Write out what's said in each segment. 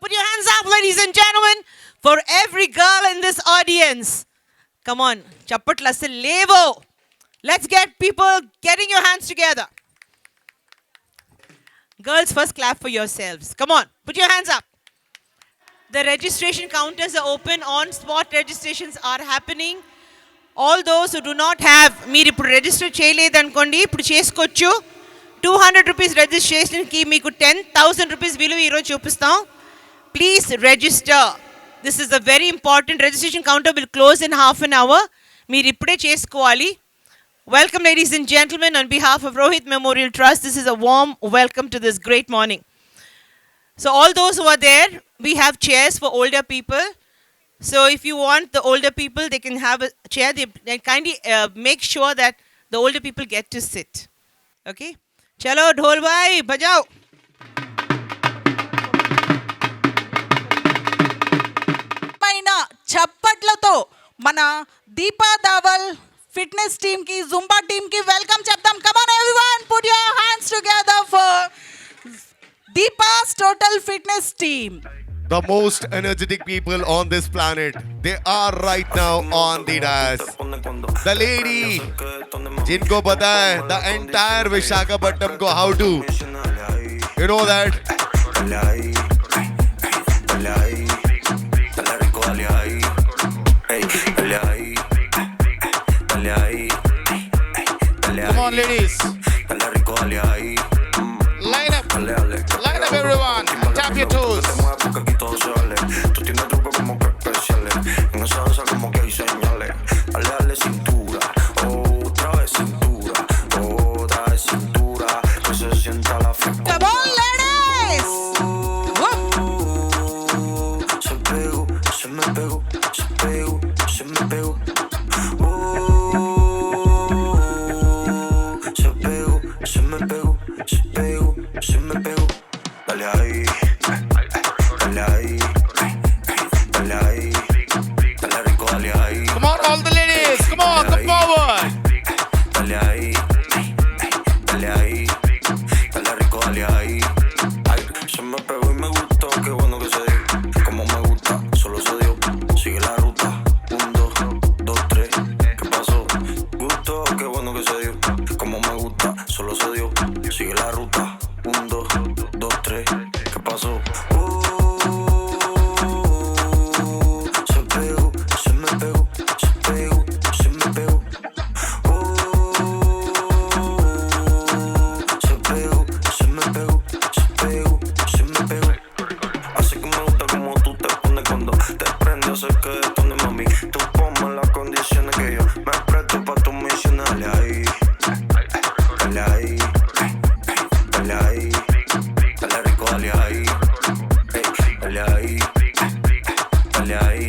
Put your hands up, ladies and gentlemen, for every girl in this audience. Come on, chappatla se levo. Let's get people getting your hands together. Girls, first clap for yourselves. Come on, put your hands up. The registration counters are open. On-spot registrations are happening. All those who do not have, మీరు ఇప్పుడు register చేయలేదనుకోండి, ఇప్పుడు చేసుకోవచ్చు. 200 rupees రిజిస్ట్రేషన్కి మీకు 10,000 rupees విలువ ఈరోజు చూపిస్తాం. Please register. This is a very important. Registration counter will close in half an hour. మీరు ఇప్పుడే చేసుకోవాలి. Welcome, ladies and gentlemen, on behalf of Rohit Memorial Trust. This is a warm welcome to this great morning. So all those who are there, we have chairs for older people. So if you want the older people, they can have a chair. They kindly make sure that the older people get to sit. Okay? Chalo, dhol bhai, bajao. పైన చప్పట్లతో మన Deepa Dhawale fitness team కి Zumba team కి welcome చెప్తాం. Come on everyone, put your hands together for Deepa's total fitness team. The most energetic people on this planet. They are right now on the dais. The lady, jinko pata hai, the entire Visakhapatnam ko how to. You know that? Come on, ladies. Line up. Line up, everyone. Tap your toes. Come on, ladies. Come on, all the ladies. Come on, come forward. Se me pegó y me gustó, qué bueno que se dio. Como me gusta, solo se dio. Sigue la ruta, 1, 2, 2, 3. ¿Qué pasó? Gustó, qué bueno que se dio. Como me gusta, solo se dio. Sigue la ruta, 1, 2, 2, 3. ¿Qué pasó? Se pegó, se me pegó, se pegó, se me pegó. Se pegó, se me pegó, se pegó, se me pegó. Así que me gusta como tú te pones cuando te prendo. Sé que esto no es mami. Tú ponme las condiciones que yo me presto pa' tus misiones. Dale ahí, dale ahí, dale ahí, dale rico, dale ahí, dale ahí, dale ahí,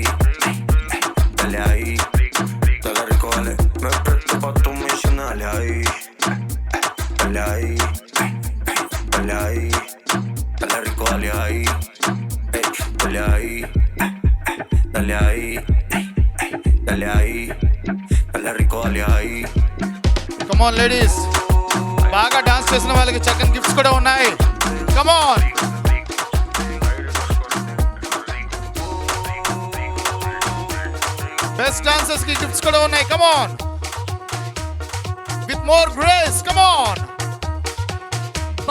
dale ahí, dale rico, dale. Me presto pa' tus misiones. Dale ahí, dale ahí, dale ahí, dale rico, dale ahí, dale ahí, dale ahí, dale ahí, dale rico, dale ahí. Come on, ladies. బాగా dance చేసిన వాళ్ళకి చక్కని gifts కూడా ఉన్నాయి. Come on. Best dancers కి gifts కూడా ఉన్నాయి. Come on. With more grace. Come on.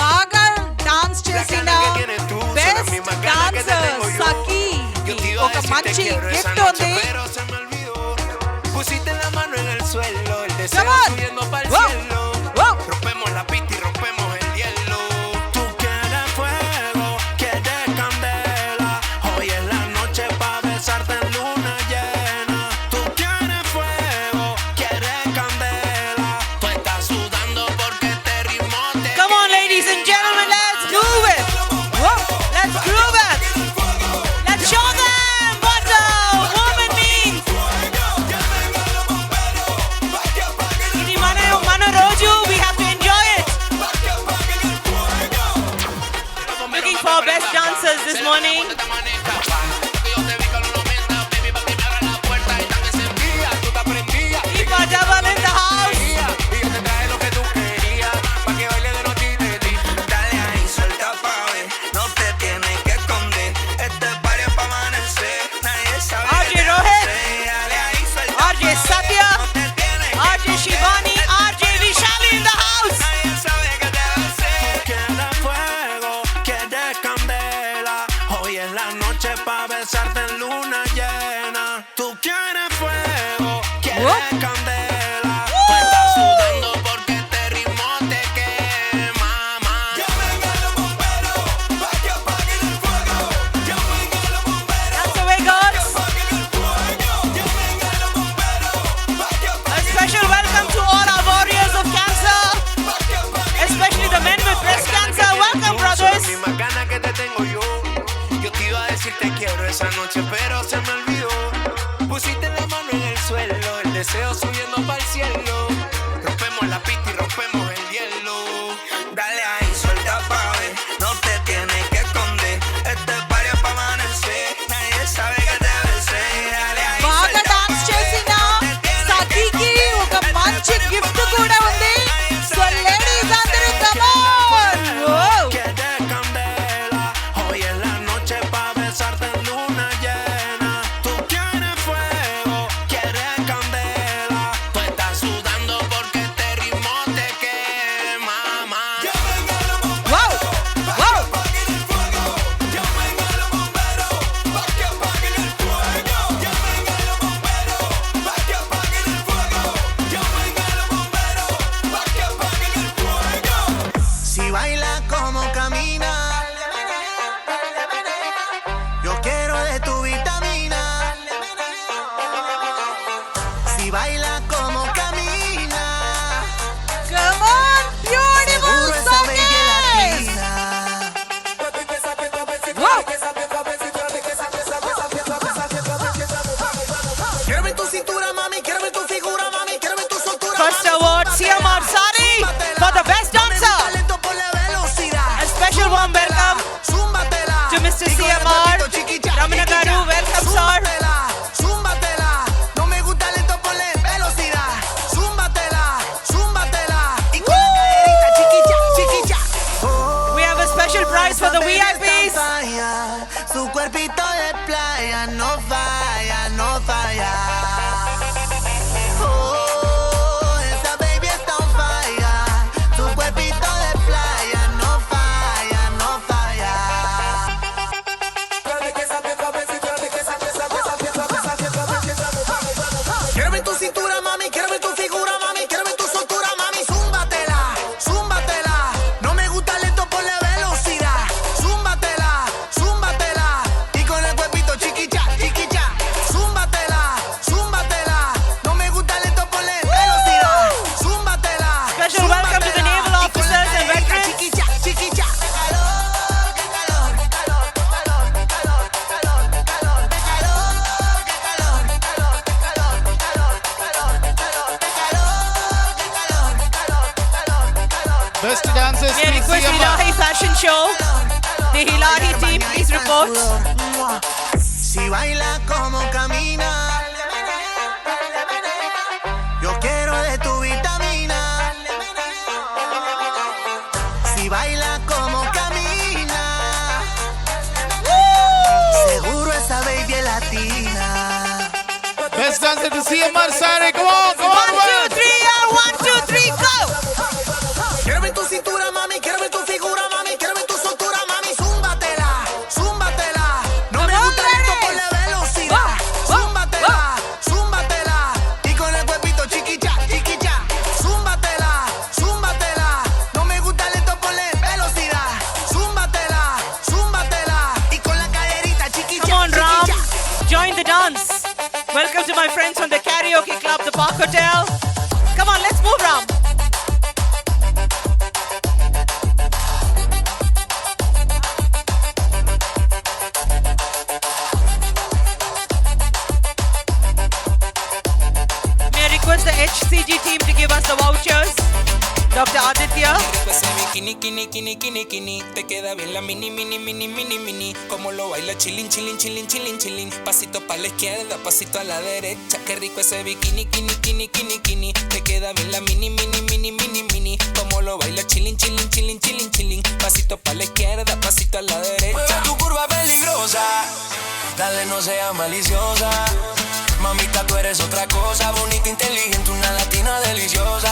బాగా డాన్స్ చేసిన బెస్ట్ డాన్సర్ సఖీ ఒక మంచి గిఫ్ట్ ఉంది. Pusiste la mano en el suelo, el deseo Come on. subiendo para el Wow. cielo. Wow. Rompemos la pista y rompemos el hielo. Tú quieres fuego, quieres candela. Hoy es la noche pa' besarte en luna llena. Tú quieres fuego, quieres candela. Tú estás sudando porque este ritmo te Come on, ladies and gentlemen, let's move it. Whoa. Let's groove it. Let's show them what a woman means. ఇది మన రోజు, we have to enjoy it. Looking for best dancers this morning. Deepa Dhawan in the house. Y yo te traje lo que tú querías, pa' que baile de noche y de día. Dale ahí, suelta pa' ver, no te tienes que esconder. es la noche pa' besarte en luna llena. Tú quieres fuego, quieres candela. Tú estás sudando porque este ritmo te quema, ma. Llamen a los bomberos pa' que apaguen el fuego. Llamen a los bomberos That's the way, pa' que girls. apaguen el fuego. Llamen a los bomberos pa' que A apaguen special welcome to all our warriors of cancer, especially the men with breast cancer. Welcome, brothers. Las mismas ganas que te tengo yo. Yo te iba a decir te quiero esa noche, pero se me olvidó. Pusiste la mano en el suelo, el deseo subiendo para el cielo. Rompemos la pista y rompemos el hielo. Dale ahí, suelta pa' ver, no te tienes que esconder. Este es varios pa' amanecer, nadie sabe que te besé. Dale ahí, బాగా suelta dance pa' చేసిన ver, no te tienes que సఖీకి ఒక మంచి gift కూడా ఉంది so ladies అందరూ come on Quieres candela, hoy es la noche pa' besarte en luna llena. Tú quieres fuego, quieres candela. Tú estás sudando porque este ritmo te quema, ma. Llamen a los bomberos pa' que apaguen el fuego. Llamen a los bomberos pa' que apaguen el fuego. Llamen a los bomberos pa' que apaguen el fuego. Llamen a los bomberos pa' que apaguen el fuego. Si baila como camina, yo quiero de tu vitamina. Si baila como camina, come on beautiful seguro esa baby es songs latina. Quiero ver tu cintura, mami, quiero ver tu figura, mami, quiero ver tu soltura. First award, CMR Sari for the best dancer. Talento por la velocidad. A special warm welcome Zúmbatela. to Mr. Y con el CMR. cuerpito chiquicha, Ramana chiquicha. Garu, welcome, sir. Zúmbatela, zúmbatela. No me gusta lento por la velocidad. Zúmbatela, zúmbatela. Y con la caderita chiquicha, chiquicha. We have a special prize for the VIPs. Su cuerpito de playa no falla, no falla. Oh, esa baby está on fire. Su cuerpito de playa no falla, no falla. Quiero ver tu cintura, mami, quiero ver tu figura, mami, quiero ver tu soltura, mami, zúmbatela, zúmbatela. No me gusta lento por la velocidad. Zúmbatela, zúmbatela. Y con el cuerpito chiquicha, chiquicha. Zúmbatela, zúmbatela. No me gusta lento por la velocidad. Zúmbatela. Special welcome to the naval Y con la officers and caderita veterans. chiquicha, chiquicha. Qué calor, qué calor, qué calor, qué calor, qué calor, qué calor, qué calor, qué calor, qué calor, qué calor, qué calor, qué calor, qué calor, qué calor, qué calor, qué calor, qué calor. Best dancers, May I please, request CMR. Hilahi Fashion Show. The Hilahi team, please report. Si baila como camina, yo quiero de tu vitamina. Si baila como camina, seguro esa baby es latina. Best dancer to CMR Sari. Come on, come on, 1, 2, 3, and 1, 2, 3, go! Quiero ver tu cintura, mami, quiero ver tu figura, mami, quiero ver tu soltura, mami, zúmbatela, zúmbatela. No me gusta lento por la velocidad. Zúmbatela, zúmbatela. Y con el cuerpito chiquicha, chiquicha. Zúmbatela, zúmbatela. No me gusta lento por la velocidad. Zúmbatela, zúmbatela. Y con la caderita chiquicha, Come on, Ram. chiquicha. Join the dance. Welcome to my friends from the karaoke club, the Park Hotel. Come on, let's move, Ram. May I request the HCG team to give us the vouchers? Dr. Aditya. Ese bikini, kini, kini, kini, kini. Te queda bien la mini, mini, mini, mini, mini. Como lo baila chilling, chilling, chilling, chilling, chilling. Pasito para la izquierda, pasito a la derecha. Qué rico ese bikini, kini, kini, kini, kini. Te queda bien la mini, mini, mini, mini, mini. Como lo baila chilling, chilling, chilling, chilling, chilling. Pasito para la izquierda, pasito a la derecha. Mueve tu curva peligrosa. Dale, no seas maliciosa. Mamita, tú eres otra cosa. Bonita, inteligente, una latina deliciosa.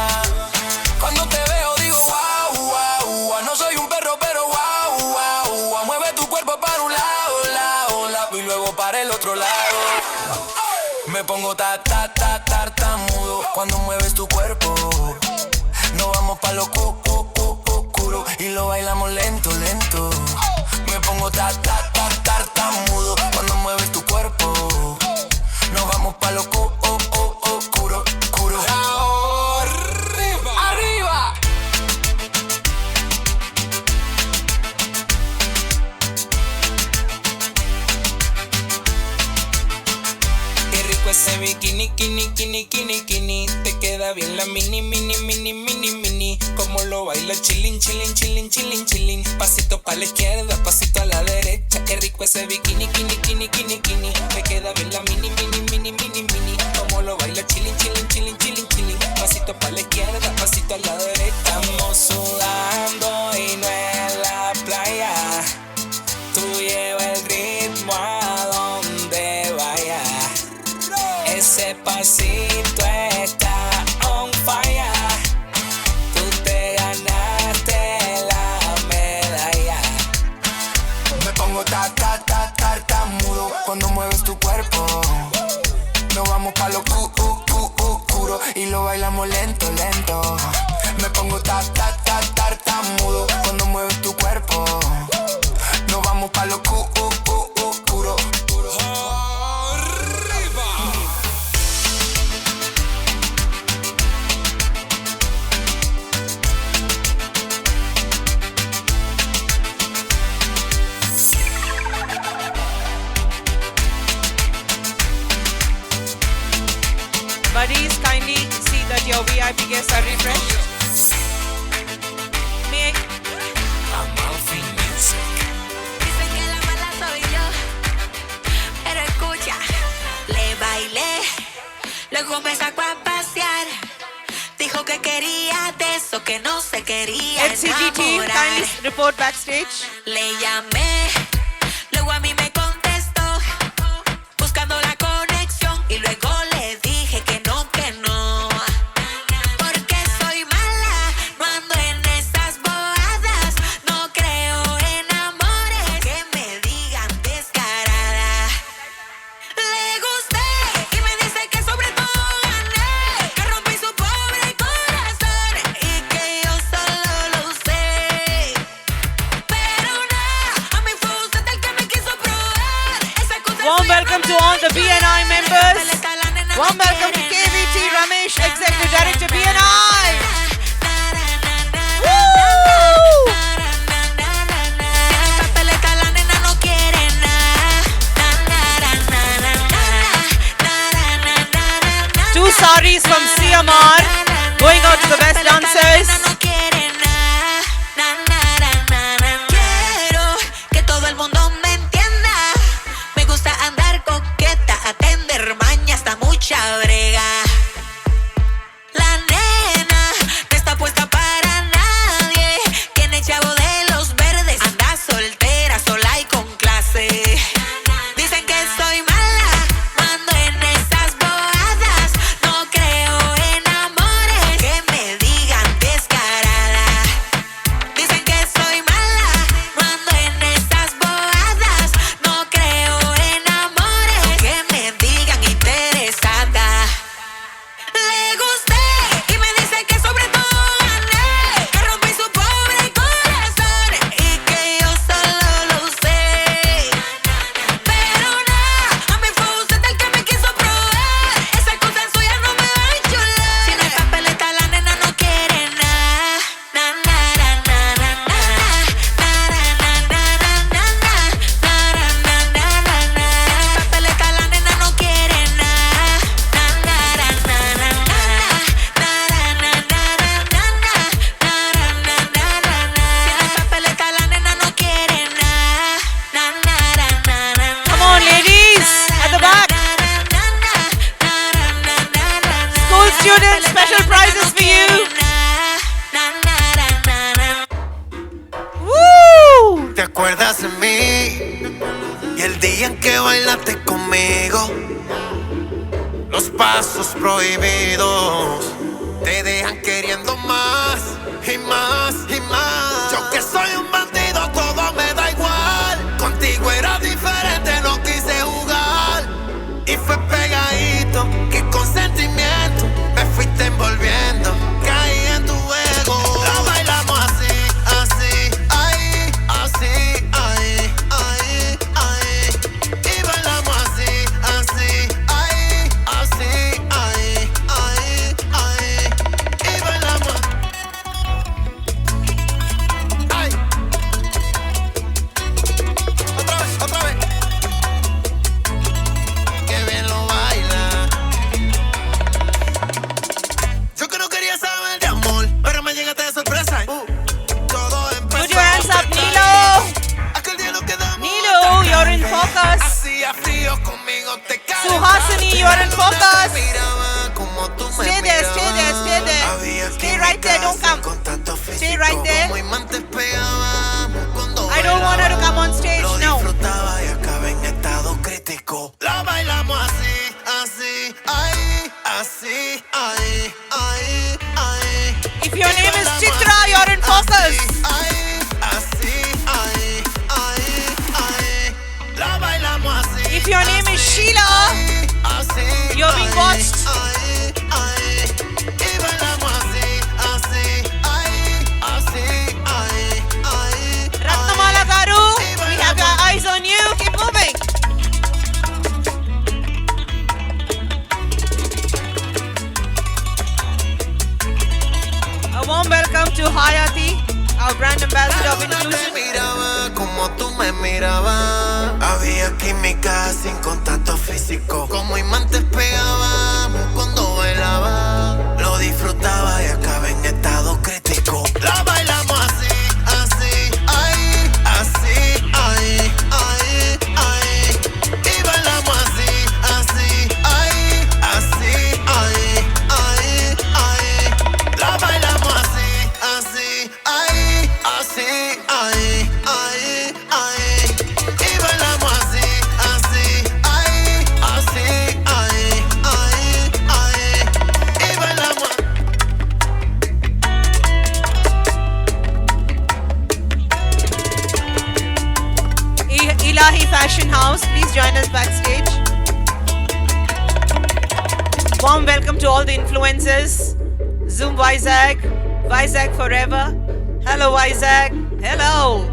Cuando te veo digo wow, wow, wow. No soy un perro, pero wow, wow, wow. Mueve tu cuerpo para un lado, lado. del otro lado. Me pongo tartamudo cuando mueves tu cuerpo. Nos vamos pa' lo oscuro y lo bailamos lento. Me pongo tartamudo cuando mueves tu cuerpo. Nos vamos pa' lo oscuro. Arriba. Qué rico ese bikini, kini. Te queda bien la mini. Como lo baila chillin. Pasito pa' la izquierda, pasito a la derecha. Qué rico ese bikini, kini. Te queda bien la mini. Como lo baila chillin. Pasito pa' la izquierda, pasito a la derecha. Estamos sudando y no en la playa. Tú lleva el ritmo a donde vaya. Ese pasito está on fire. Tú te ganaste la medalla. Me pongo tartamudo cuando mueves tu cuerpo. Nos vamos pa' lo oscuro y lo bailamos lento. Me pongo tartamudo cuando mueves tu cuerpo. Nos vamos pa' lo oscuro. Buddies, kindly see that your VIP guests are refreshed. May I- Amalfi Music. Dicen que la mala soy yo, pero escucha, le bailé, luego me sacó a pasear. Dijo que quería de eso que no se quería HCG team, enamorar. kindly report backstage. Le llamé, luego a mí me contestó, buscando la conexión y luego le dije que no. Porque soy mala, no ando en esas bobadas, no creo en amores que me digan descarada. Le gusté y me dice que sobre todo gané, que rompí su pobre corazón y que yo solo lo sé. Pero no, a mí fue usted el que me quiso probar. Esa cosa Warm suya welcome no to me all the va a BNI ayudar. members. La nena no Warm welcome to quiere KVT nada. Ramesh, Executive Director BNI. Two saris from CMR going out to the best dancers. Quiero que todo el mundo me entienda. Me gusta andar coqueta, atender maña hasta mucha brega. La nena no está puesta para nadie. Tiene chavo de los verdes, anda soltera, sola y con clase. Dicen que soy mala, no ando en esas bobadas. No creo en amores que me digan descarada. Dicen que soy mala, no ando en esas bobadas. No creo en amores que me digan interesada. Le gusté y me dice que sobre todo gané, que rompí su pobre corazón y que yo solo lo sé. Pero no, a mí fue usted el que me quiso probar. Esa cosa suya no me va a enchular. Si no hay papeleta la nena no quiere nada. Papeleta la nena no quiere nada. Papeleta la nena no quiere nada. Come on, ladies, at the back. School students, special prizes for you. Woo! ¿Te acuerdas de mí? Y el día en que bailaste conmigo. Los pasos prohibidos te dejan queriendo más y más y más. Yo que soy un bandido, todo me da igual. Contigo era diferente, no quise jugar. If your name is Sheila, you're being watched. Ratnamala Garu, we have our eyes on you. Keep moving. A warm welcome to Hayati, our brand ambassador of inclusion. Miraba como tú me mirabas. Había química sin contacto físico. Como imantes pegábamos cuando bailaba. Lo disfrutaba y acabé en estado crítico. La bailamos así, así, ay, así, ay, ay, ay. Y bailamos así, así, ay, así, ay, ay, ay. La bailamos así, así, ay, así, ay, ay, ay. Y bailamos así, así, ay, así, ay, ay, ay. Y bailamos. Ilahi Fashion House, please join us backstage. Warm welcome to all the influencers. Zoom Vizag, Vizag forever. Hello Vizag, hello.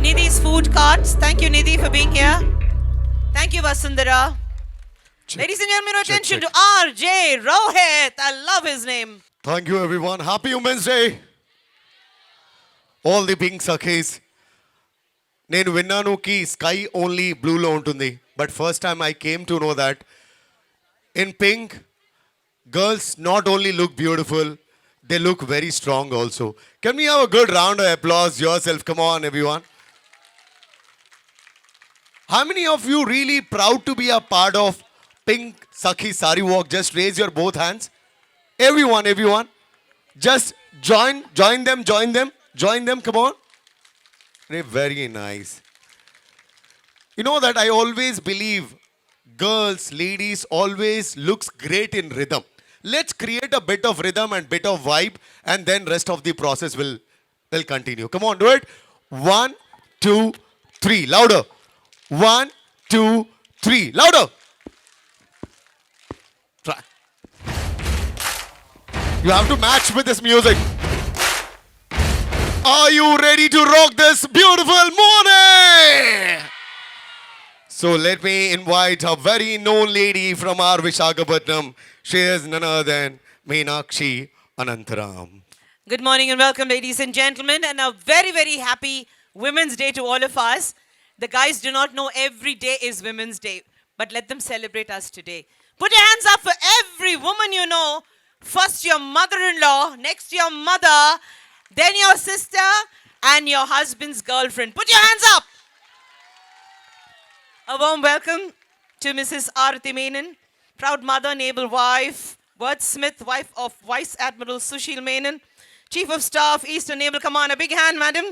Nidhi's food carts, thank you Nidhi for being here. Thank you Vasundhara. Ladies and gentlemen, attention check. to RJ Rohit. I love his name. Thank you, everyone. Happy Women's Day. All the pink sakis. నేను విన్నాను కి sky only బ్లూలో ఉంటుంది but first time I came to know that in pink girls not only look beautiful they look very strong also can we have a good round of applause yourself come on everyone how many of you really proud to be a part of pink Sakhi sari walk just raise your both hands everyone just join them come on. Very nice. You know that I always believe girls, ladies always looks great in rhythm. Let's create a bit of rhythm and bit of vibe and then rest of the process will continue. Come on, do it. 1, 2, 3. Louder. 1, 2, 3. Louder. Try. You have to match with this music. Are you ready to rock this beautiful morning? So let me invite a very known lady from our Visakhapatnam. She is none other than Meenakshi Anantaram. Good morning and welcome, ladies and gentlemen, and a very, very happy Women's Day to all of us. The guys do not know every day is Women's Day, but let them celebrate us today. Put your hands up for every woman you know. First your mother-in-law, next your mother, then your sister, and your husband's girlfriend. Put your hands up. A warm welcome to Mrs. Aarti Menon, proud mother, naval wife, wordsmith, wife of Vice Admiral Sushil Menon, Chief of Staff, Eastern Naval Command. A big hand, madam.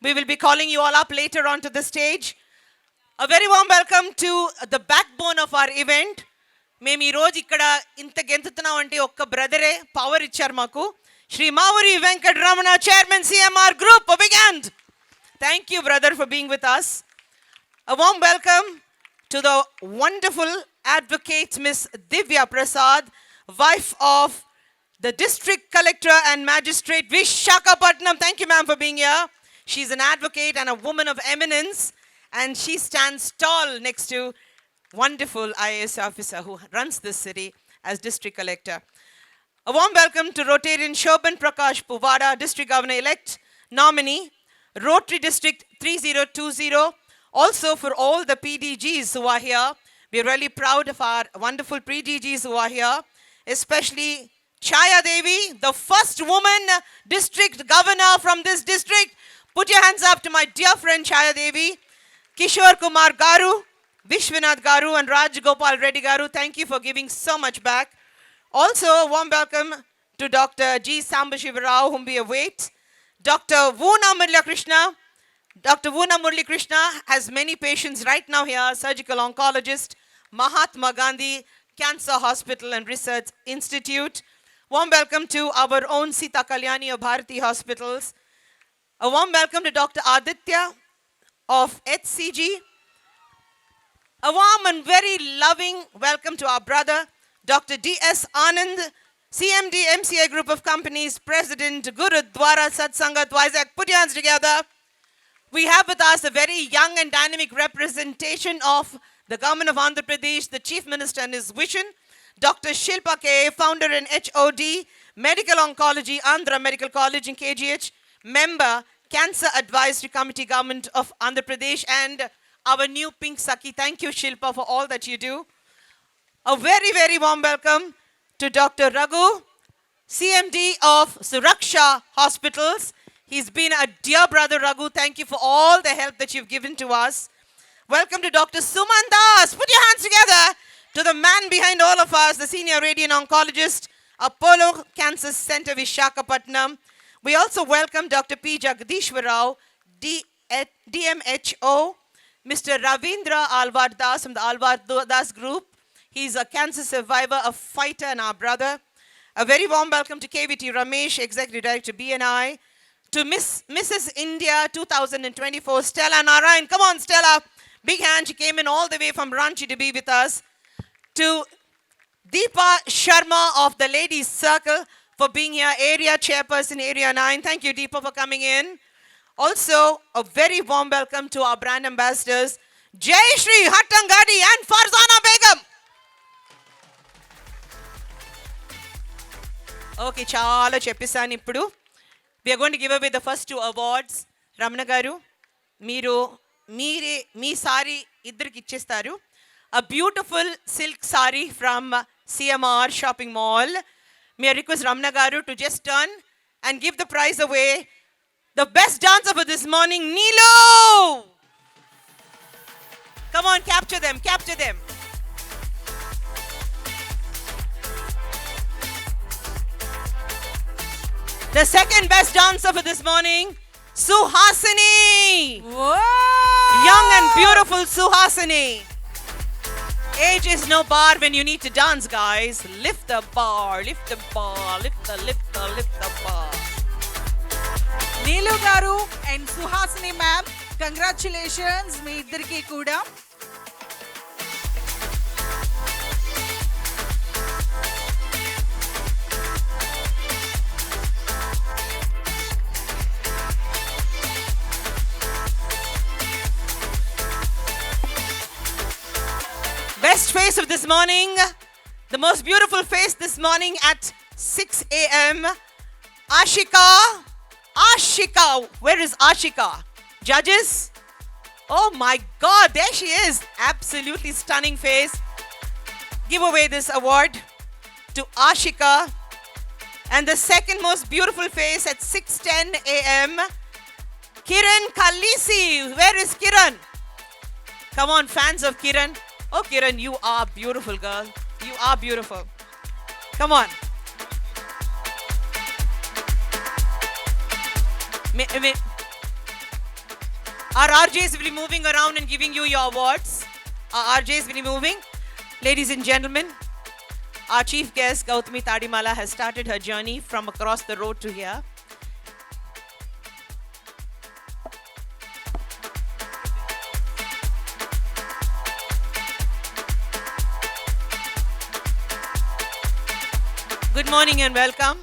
We will be calling you all up later onto the stage. A very warm welcome to the backbone of our event. మేము ఈరోజు ఇక్కడ ఇంత గెంతుతున్నాం అంటే ఒక్క బ్రదరే power ఇచ్చారు మాకు Shri Mavuri Venkataramana chairman CMR group big hand thank you brother for being with us. A warm welcome to the wonderful advocate Miss Divya Prasad, wife of the district collector and magistrate Visakhapatnam. Thank you ma'am for being here. She's an advocate and a woman of eminence and she stands tall next to wonderful IAS officer who runs this city as district collector. A warm welcome to Rotarian Shobhan Prakash Puvada, district governor-elect nominee, Rotary District 3020. Also for all the PDGs who are here. We're really proud of our wonderful PDGs who are here, especially Chaya Devi, the first woman district governor from this district. Put your hands up to my dear friend Chaya Devi, Kishore Kumar Garu, Vishwanath Garu and Raj Gopal Reddy Garu. Thank you for giving so much back. Also, a warm welcome to Dr. G. Sambashivarao, whom we await. Dr. Vuna Murli Krishna. Dr. Vuna Murli Krishna has many patients right now here, surgical oncologist, Mahatma Gandhi Cancer Hospital and Research Institute. Warm welcome to our own Sita Kalyani of Bharati Hospitals. A warm welcome to Dr. Aditya, of HCG. A warm and very loving welcome to our brother, Dr. D.S. Anand, CMD MCA Group of Companies, President, Gurudwara Satsangat Vizag. Put your hands together. We have with us a very young and dynamic representation of the government of Andhra Pradesh, the Chief Minister and his vision, Dr. Shilpa K, founder and HOD, Medical Oncology, Andhra Medical College in KGH, member, Cancer Advisory Committee, Government of Andhra Pradesh, and our new Pink Saki. Thank you, Shilpa, for all that you do. A very, very warm welcome to Dr. Raghu, CMD of Suraksha Hospitals. He's been a dear brother, Raghu. Thank you for all the help that you've given to us. Welcome to Dr. Suman Das. Put your hands together to the man behind all of us, the senior radiant oncologist, Apollo Cancer Center, Visakhapatnam. We also welcome Dr. P. Jagdishwar Rao, DMHO, Mr. Ravindra Alvar Das from the Alvar Das Group. He's a cancer survivor, a fighter, and our brother. A very warm welcome to KVT Ramesh, Executive Director, BNI. To Mrs. India 2024, Stella Narayan. Come on, Stella. Big hand. She came in all the way from Ranchi to be with us. To Deepa Sharma of the Ladies Circle for being here. Area Chairperson, Area 9. Thank you, Deepa, for coming in. Also, a very warm welcome to our brand ambassadors, Jay Shri Hattangadi and Farzana Begum. Okay, chala cheppesanu ippudu. We are going to give away the first two awards. Ramana garu, mee sari iddariki ichchestaru. A beautiful silk sari from CMR Shopping Mall. May I request Ramana garu to just turn and give the prize away. The best dancer for this morning, Neelu! Come on, capture them, capture them. The second best dancer for this morning, Suhasini. Whoa! Young and beautiful Suhasini. Age is no bar when you need to dance, guys. Lift the bar, lift the bar, lift the bar. Neelu garu and Suhasini ma'am, congratulations మీ ఇద్దరికి కూడా. Best face of this morning, the most beautiful face this morning at 6 a.m. Ashika. Ashika. Where is Ashika? Judges? Oh my God, there she is. Absolutely stunning face. Give away this award to Ashika. And the second most beautiful face at 6:10 a.m. Kiran Kalisi. Where is Kiran? Come on, fans of Kiran. Oh, Kiran, you are beautiful, girl. You are beautiful. Come on. Our RJs will be moving around and giving you your awards. Our RJs will be moving. Ladies and gentlemen, our chief guest, Gautami Tadimala, has started her journey from across the road to here. Good morning and welcome.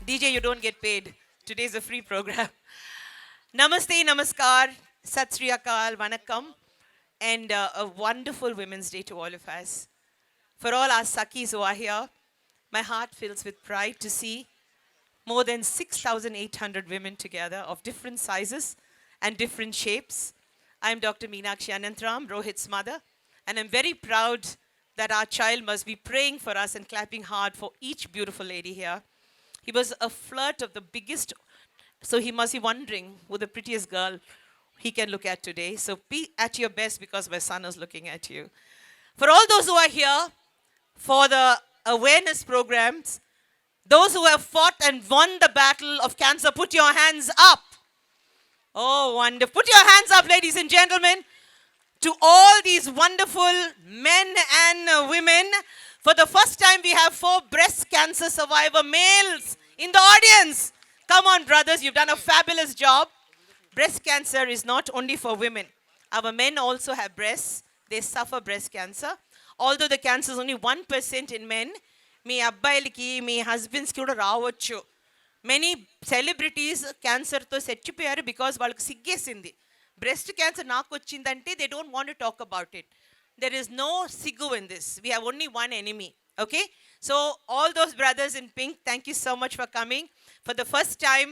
DJ, you don't get paid. Today's a free program. Namaste, namaskar, sat sri akal, vanakkam, and a wonderful Women's Day to all of us. For all our Sakis who are here, my heart fills with pride to see more than 6,800 women together of different sizes and different shapes. I'm Dr. Meenakshi Anantram, Rohit's mother, and I'm very proud that our child must be praying for us and clapping hard for each beautiful lady here. He was a flirt of the biggest, so he must be wondering who the prettiest girl he can look at today. So be at your best because my son is looking at you. For all those who are here for the awareness programs, those who have fought and won the battle of cancer, put your hands up. Oh, wonderful. Put your hands up, ladies and gentlemen. To all these wonderful men and women, for the first time we have 4 breast cancer survivor males in the audience. Come on, brothers, you've done a fabulous job. Breast cancer is not only for women. Our men also have breasts. They suffer breast cancer. Although the cancer is only 1% in men, మీ అబ్బాయిలకి మీ హస్బెండ్స్కి కూడా రావచ్చు. Many celebrities క్యాన్సర్తో చచ్చిపోయారు because వాళ్ళకి సిగ్గేసింది. Breast cancer నాకు వచ్చిందంటే they don't want to talk about it. There is no సిగ్గు in this. We have only one enemy. Okay, so all those brothers in pink, thank you so much for coming. For the first time,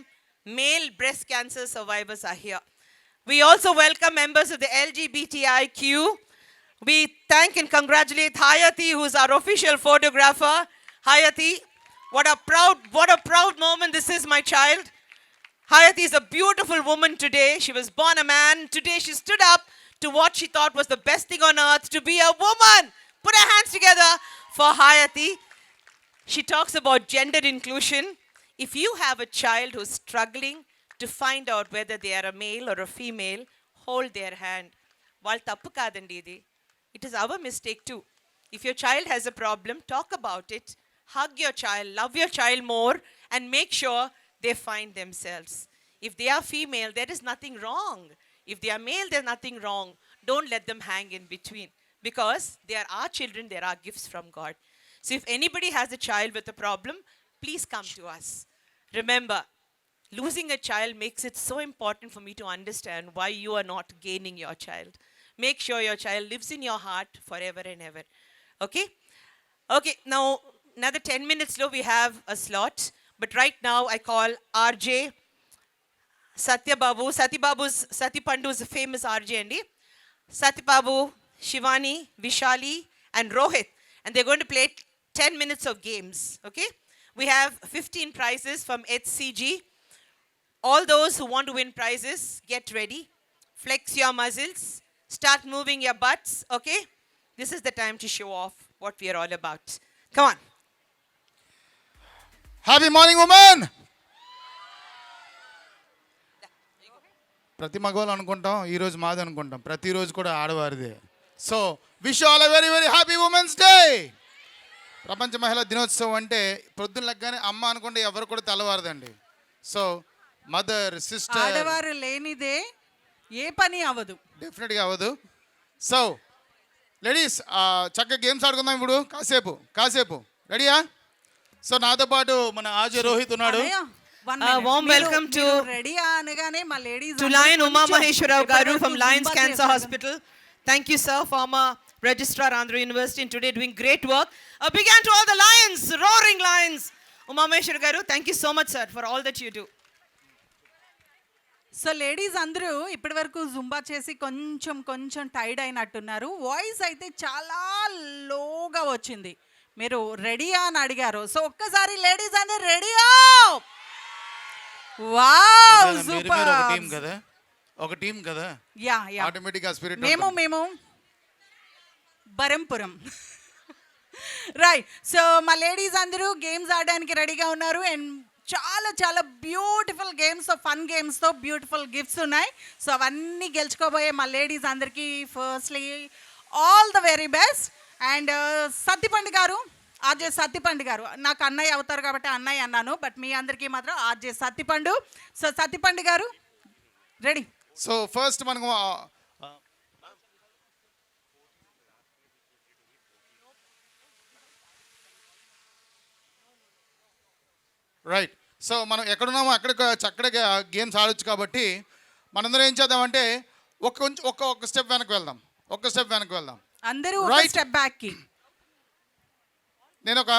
male breast cancer survivors are here. We also welcome members of the LGBTIQ. We thank and congratulate Hayati, who's our official photographer. Hayati, what a proud moment this is, my child. Hayati is a beautiful woman today. She was born a man. Today she stood up to what she thought was the best thing on earth, to be a woman. Put our hands together for Hayati. She talks about gender inclusion. If you have a child who's struggling to find out whether they are a male or a female, hold their hand. Vaal tappu kadandi idi. It is our mistake too. If your child has a problem, talk about it. Hug your child, love your child more, and make sure they find themselves. If they are female, there is nothing wrong. If they are male, there's nothing wrong. Don't let them hang in between. Because they are our children, they are our gifts from God. So if anybody has a child with a problem, please come to us. Remember, losing a child makes it so important for me to understand why you are not gaining your child. Make sure your child lives in your heart forever and ever. Okay? Okay, now another 10 minutes low, we have a slot. But right now, I call RJ Satyababu. Sati Pandu is a famous RJ, Andy. Satyababu, Shivani, Vishali, and Rohit. And they're going to play 10 minutes of games, okay? We have 15 prizes from HCG. All those who want to win prizes, get ready. Flex your muscles. Start moving your butts, okay? This is the time to show off what we are all about. Come on. Happy morning women. ప్రతి మగవాళ్ళు అనుకుంటాం ఈరోజు మాది అనుకుంటాం, ప్రతిరోజు కూడా ఆడవారిదే. So wish all a very very happy women's day. ప్రపంచ మహిళా దినోత్సవం అంటే పొద్దున్న లెగ్గానే అమ్మ అనుకుంటే ఎవరు కూడా తెల్లవారదండి. సో మదర్, సిస్టర్, ఆడవారు లేనిదే ఏ పని అవ్వదు, డెఫినెట్గా అవ్వదు. సో లేడీస్ చక్కగా గేమ్స్ ఆడుకుందాం ఇప్పుడు కాసేపు రెడీయా? సో నాతో పాటు మన ఆర్జే రోహిత్ ఉన్నాడు. Warm welcome to రెడీ అనగానే మా ladies to Lion Uma Maheshwara Garu from Lions Cancer Hospital. Thank you, sir, former registrar, Andhra University, and today doing great work. A big hand to all the lions, roaring lions. Uma Maheshwara Garu, thank you so much, sir, for all that you do. So ladies అందరూ ఇప్పటి వరకు Zumba చేసి కొంచెం tired అయినట్టున్నారు. Voice అయితే చాలా లోగా వచ్చింది. మీరు రెడీయా అని అడిగారు. సో ఒక్కసారి లేడీస్ అందరూ రెడీయా? Wow, super. ఒక టీం కదా, యా ఆటోమేటిక్ గా స్పిరిట్. మేము బరంపురం. రైట్. సో మా లేడీస్ అందరూ గేమ్స్ ఆడడానికి రెడీగా ఉన్నారు. అండ్ చాలా బ్యూటిఫుల్ గేమ్స్, ఫన్ గేమ్స్తో బ్యూటిఫుల్ గిఫ్ట్స్ ఉన్నాయి. సో అవన్నీ గెలుచుకోబోయే మా లేడీస్ అందరికీ firstly all the very best. And Sattipandu garu, RJ Sattipandu గారు, నాకు అన్నయ్య అవుతారు కాబట్టి అన్నయ్య అన్నాను, బట్ మీ అందరికీ మాత్రం ఆర్జే సత్తిపండు. సో సత్తిపండు గారు రెడీ. సో ఫస్ట్ మనకు రైట్. సో మనం ఎక్కడున్నామో అక్కడ చక్కగా గేమ్స్ ఆడొచ్చు కాబట్టి మనందరం ఏం చేద్దామంటే ఒక స్టెప్ వెనక్కి వెళ్దాం. అందరూ ఒక స్టెప్ బ్యాక్ కి. నేను ఒక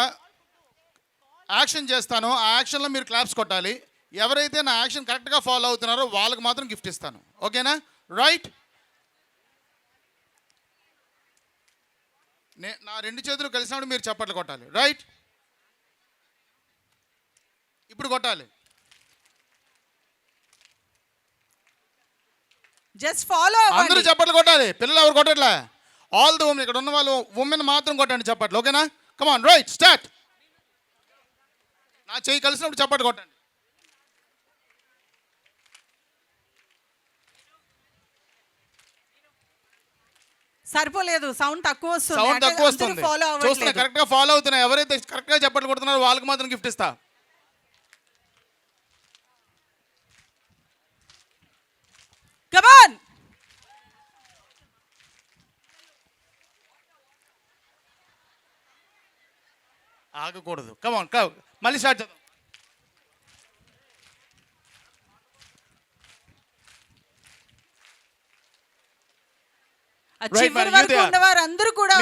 యాక్షన్ చేస్తాను, ఆ యాక్షన్లో మీరు క్లాప్స్ కొట్టాలి. ఎవరైతే నా యాక్షన్ కరెక్ట్గా ఫాలో అవుతున్నారో వాళ్ళకి మాత్రం గిఫ్ట్ ఇస్తాను, ఓకేనా? రైట్. నా రెండు చేతులు కలిసినప్పుడు మీరు చప్పట్లు కొట్టాలి. రైట్, ఇప్పుడు కొట్టాలి. Just follow. అందరూ చప్పట్లు కొట్టాలి, పిల్లలు ఎవరు కొట్టట్లే. ఆల్ ది ఉమెన్, ఇక్కడ ఉన్న వాళ్ళు ఉమెన్ మాత్రం కొట్టండి చప్పట్లు, ఓకేనా? కమాన్, రైట్, స్టార్ట్. నా చెయ్యి కలిసినప్పుడు చప్పట్లు కొట్టండి. సరిపోలేదు, సౌండ్ తక్కువ వస్తుంది. చూస్తున్నా, కరెక్ట్గా ఫాలో అవుతున్నా. ఎవరైతే కరెక్ట్గా చప్పట్లు కొడుతున్నారో వాళ్ళకి మాత్రం గిఫ్ట్ ఇస్తా. కమాన్. ఆగకూడదు. కమాన్ మళ్ళీ స్టార్ట్ చేద్దాం. ఆ Right, చివరి madam, you వరకు there. ఉన్న వారందరూ కూడా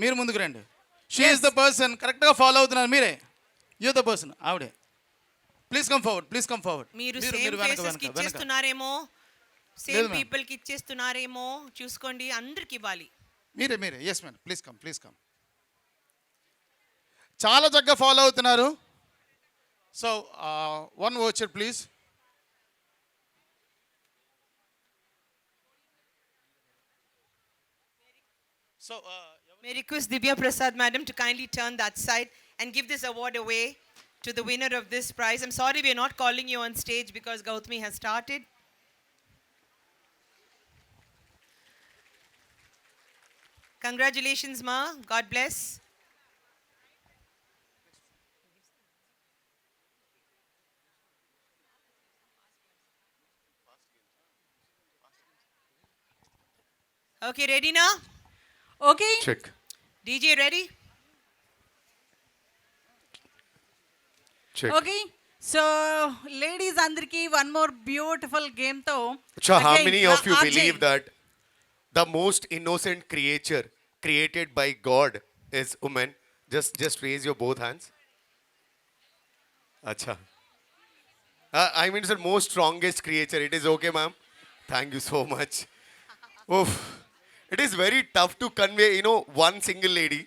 మీరు ముందుకు రండి. షీ ఈస్ ద పర్సన్, కరెక్ట్గా ఫాలో అవుతున్నారు మీరే. యూ ద పర్సన్, ఆవిడే. Please come forward. మీరు మీరు సేమ్ వెనక ఫేసెస్ కి వెనక వెనక. ఇచ్చేస్తున్నారేమో, లేదు, సేమ్ ma'am. పీపుల్ కి ఇచ్చేస్తున్నారేమో చూసుకోండి, అందరికి ఇవ్వాలి. మీరే ఎస్ మేడం, ప్లీజ్ కమ్. చాలా చక్కగా ఫాలో అవుతున్నారు. So one voucher please. So May I request Divya Prasad madam to kindly turn that side and give this award away to the winner of this prize. I'm sorry we are not calling you on stage because Gautami has started. Congratulations, ma. God bless. Okay, ready now? Okay Check. DJ ready? Check. Okay so ladies అందరికీ one more beautiful game తో Acha, how again, many of you RJ. believe that the most innocent creature created by God is woman? Just raise your both hands. Acha. I mean, it's the most strongest creature. It is okay, ma'am. Thank you so much. Oof. It is very tough to convey, one single lady.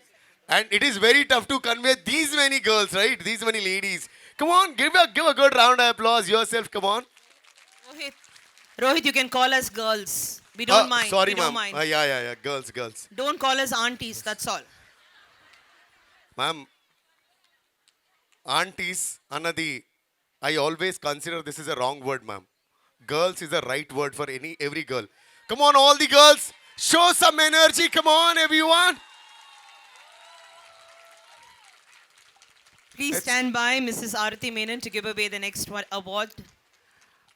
And it is very tough to convey these many girls, right? These many ladies. Come on, give a good round of applause yourself. Come on. Rohit, you can call us girls. We don't mind. Sorry, we don't ma'am. mind. Yeah. Girls. Don't call us aunties, that's all. Ma'am, aunties, Anadi, I always consider this is a wrong word, ma'am. Girls is the right word for every girl. Come on, all the girls, show some energy. Come on, everyone. Please stand by Mrs. Arati Menon to give away the next one award.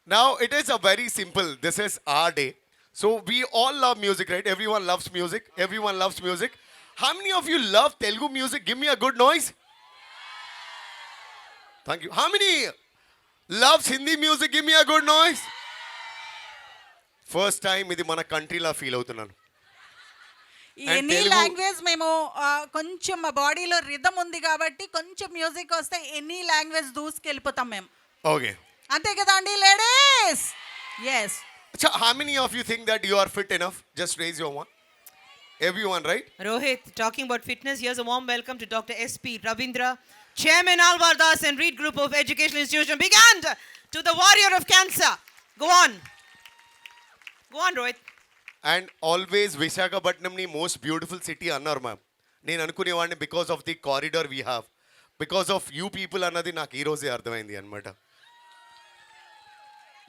Now, it is a very simple. This is our day. So, we all love music, right? Everyone loves music. How many of you love Telugu music? Give me a good noise. Thank you. How many loves Hindi music? Give me a good noise. First time ఇది మన కంట్రీలా feel అవుతున్నాను. And any Telugu- language మేము కొంచెం మా బాడీలో rhythm ఉంది కాబట్టి కొంచెం మ్యూజిక్ వస్తే ఎనీ లాంగ్వేజ్ దూసుకెళ్ళిపోతాం మేము. Okay. అంతే కదా అండి ladies? Yes. So, how many of you think that you are fit enough? Just raise your one. Everyone, right? Rohit, talking about fitness, here's a warm welcome to Dr. S.P. Ravindra, Chairman Alvar Das and Reed Group of Educational Institution. Big hand to the warrior of cancer. Go on, Rohit. And always Visakhapatnam ni most beautiful city annar ma'am. నేను అనుకునేవాడిని because of the corridor we have. Because of you people అన్నది నాకు ఈ రోజే అర్థమైంది అన్నమాట.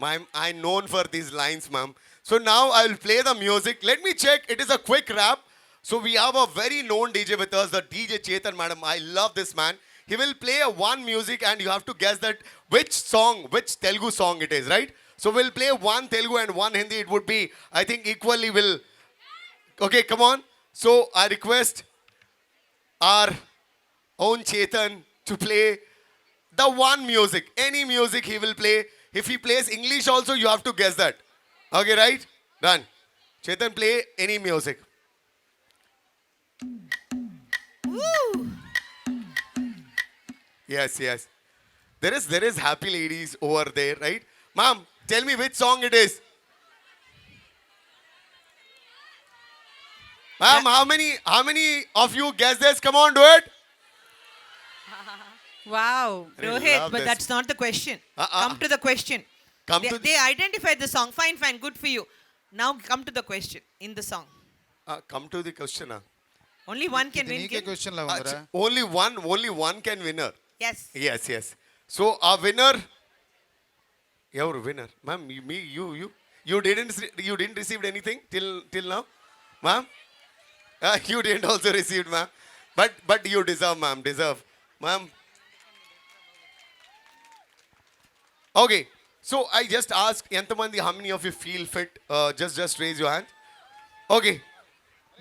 I'm known for these lines, ma'am. So now I will play the music. Let me check. It is a quick rap. So we have a very known DJ with us, the DJ Chetan, madam. I love this man. He will play one music and you have to guess that which Telugu song it is, right? So we'll play one Telugu and one Hindi. It would be, I think, equally will. Okay, come on. So I request our own Chetan to play the one music. Any music he will play. If he plays English also, you have to guess that. Okay, right? Done. Chetan, play any music. Woo! Yes. There is happy ladies over there, right? Ma'am, tell me which song it is. Ma'am, how many of you guess this? Come on, do it. Wow. I Rohit, love but this. that's not the question. Uh-uh. Come to the question. Come they, to the- they identified the song. Fine, good for you. Now come to the question in the song. Come to the question. Only one can ఇది win. నీకే question లా ఉందిరా. Only one can winner. Yes. Yes. So our winner, your winner, ma'am. You didn't receive anything till now, ma'am. You didn't also receive, ma'am. But you deserve, ma'am. Ma'am. Okay. So I just asked Yantamandi, how many of you feel fit? Just raise your hand. Okay.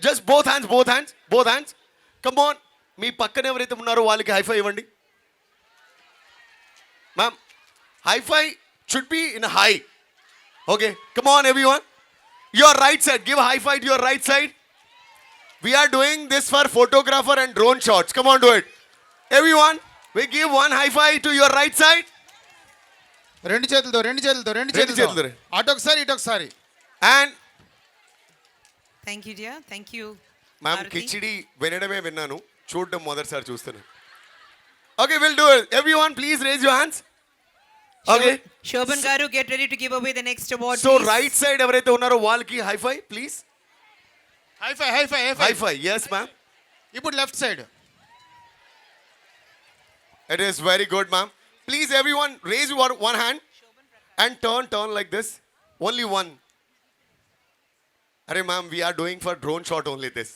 Just both hands. Come on. మీ పక్కన ఎవరైతే ఉన్నారో వాళ్ళకి high five ఇవ్వండి. Ma'am high five should be in high. Okay, come on everyone. Your right side, give high five to your right side. We are doing this for photographer and drone shots. Come on, do it. Everyone, we give one high five to your right side. రెండు చేతులతో చేతులతో. అటు ఒకసారి ఇటు ఒకసారి. And Thank you, dear. Thank you. ma'am, Aarti. Khichdi వినడమే విన్నాను, చూడడం మొదటిసారి చూస్తున్నాను. Okay, we'll do it. Everyone, please raise your hands. Okay. Shobhan Garu, get ready to give away the next award. So please. right side ఎవరైతే ఉన్నారో వాళ్ళకి high five please. High five high five. Yes, ma'am. ఇప్పుడు left side. It is very good, ma'am. Please, everyone, raise one hand and turn like this. Only one. Arey, ma'am, we are doing for drone shot only this.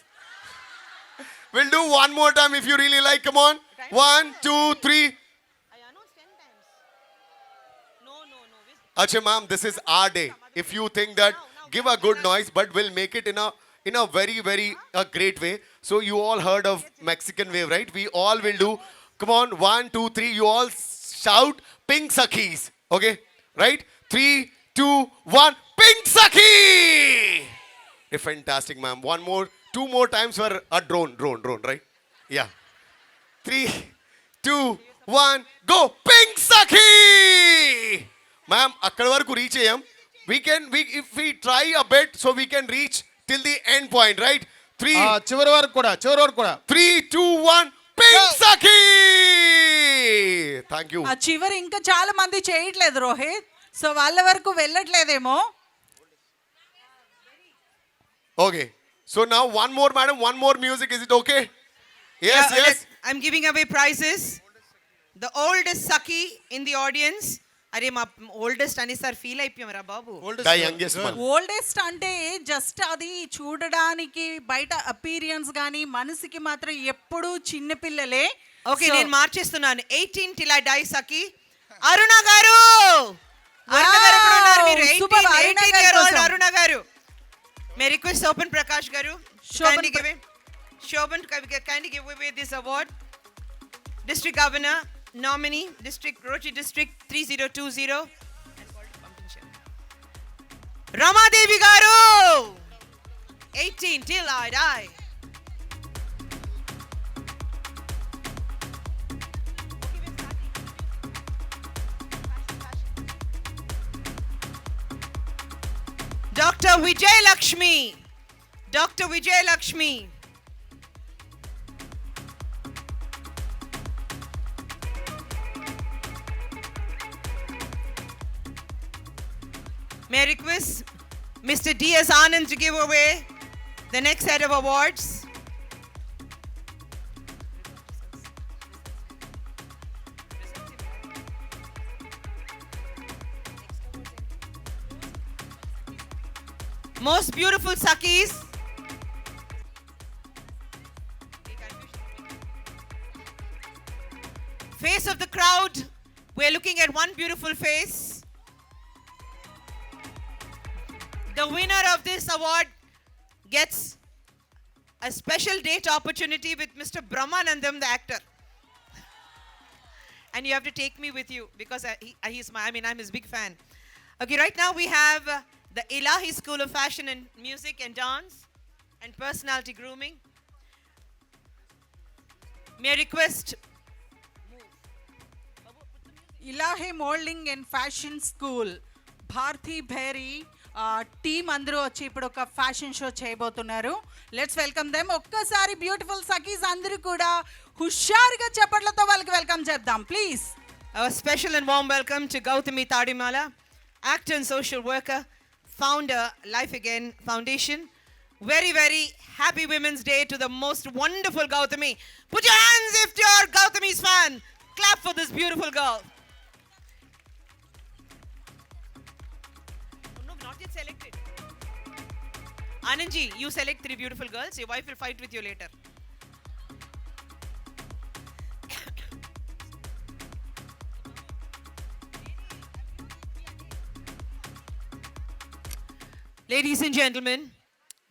We'll do one more time if you really like. Come on. 1, 2, 3. I announced 10 times. No. Acha, ma'am, this is our day. If you think that, give a good noise, but we'll make it in a very, very great way. So you all heard of Mexican wave, right? We all will do. Come on, 1, 2, 3. You all shout Pink Sakhis. Okay, right? 3, 2, 1. Pink Sakhi! Fantastic, ma'am. One more, 2 more times for a drone, right? Yeah. 3, 2, 1. Go! Pink Sakhi! Ma'am, akkada varaku reach ayam. If we try a bit, so we can reach till the end point, right? 3, చివరి వరకు కూడా 3, 2, 1. Pink Sakhi! Thank you. ఆ చివరి ఇంకా చాలా మంది చేయట్లేదు Rohit, so వాళ్ళ వరకు వెళ్ళట్లేదేమో. Okay. So now one more, madam. One more music. Is it okay? Yes, Yeah, yes. I'm giving away prizes. The oldest Saki in the audience. అరే మా ఓల్డెస్ట్ అని సార్ ఫీల్ అయిపోయామరా బాబు. The youngest one. ఓల్డెస్ట్ అంటే just అది చూడడానికి బయట appearance కానీ మనసుకి మాత్రం ఎప్పుడూ చిన్నపిల్లలే. ఓకే, So- నేను మార్చేస్తున్నాను. 18 till I die Saki. అరుణ గారు. అరుణ గారు ఎక్కడ ఉన్నారు మీరు? Super, అరుణ 18 గారి year old కోసం. అరుణ గారు. May request Shobhan Prakash garu. Shobhan Kindly give it. Shobhan, kindly give away this award. District Governor, nominee, District Rochi District 3020. Rama Devi garu. 18 till I die. Dr. Vijay Lakshmi. Dr. Vijay Lakshmi. May I request Mr. D.S. Anand to give away the next set of awards. Most beautiful Sakis. Face of the crowd. We're looking at one beautiful face. The winner of this award gets a special date opportunity with Mr. Brahmanandam, the actor. And you have to take me with you because I'm his big fan. Okay, right now we have the Ilahi School of Fashion and Music and Dance and Personality Grooming. May I request ఇలాహే moulding and fashion school Bharathi Bheri team అందరూ వచ్చి ఇప్పుడు ఒక fashion show చేయబోతున్నారు. Let's welcome them. ఒక్కసారి beautiful సఖీస్ అందరూ కూడా హుషారుగా చప్పట్లతో వాళ్ళకి వెల్కమ్ చేద్దాం please. a special and warm welcome to Gautami Tadimala, actor and social worker, founder Life Again Foundation. Very, very happy Women's Day to the most wonderful Gautami. Put your hands if you're Gautami's fan. Clap for this beautiful girl. No, not yet selected. Anandji, you select 3 beautiful girls. Your wife will fight with you later. Ladies and gentlemen,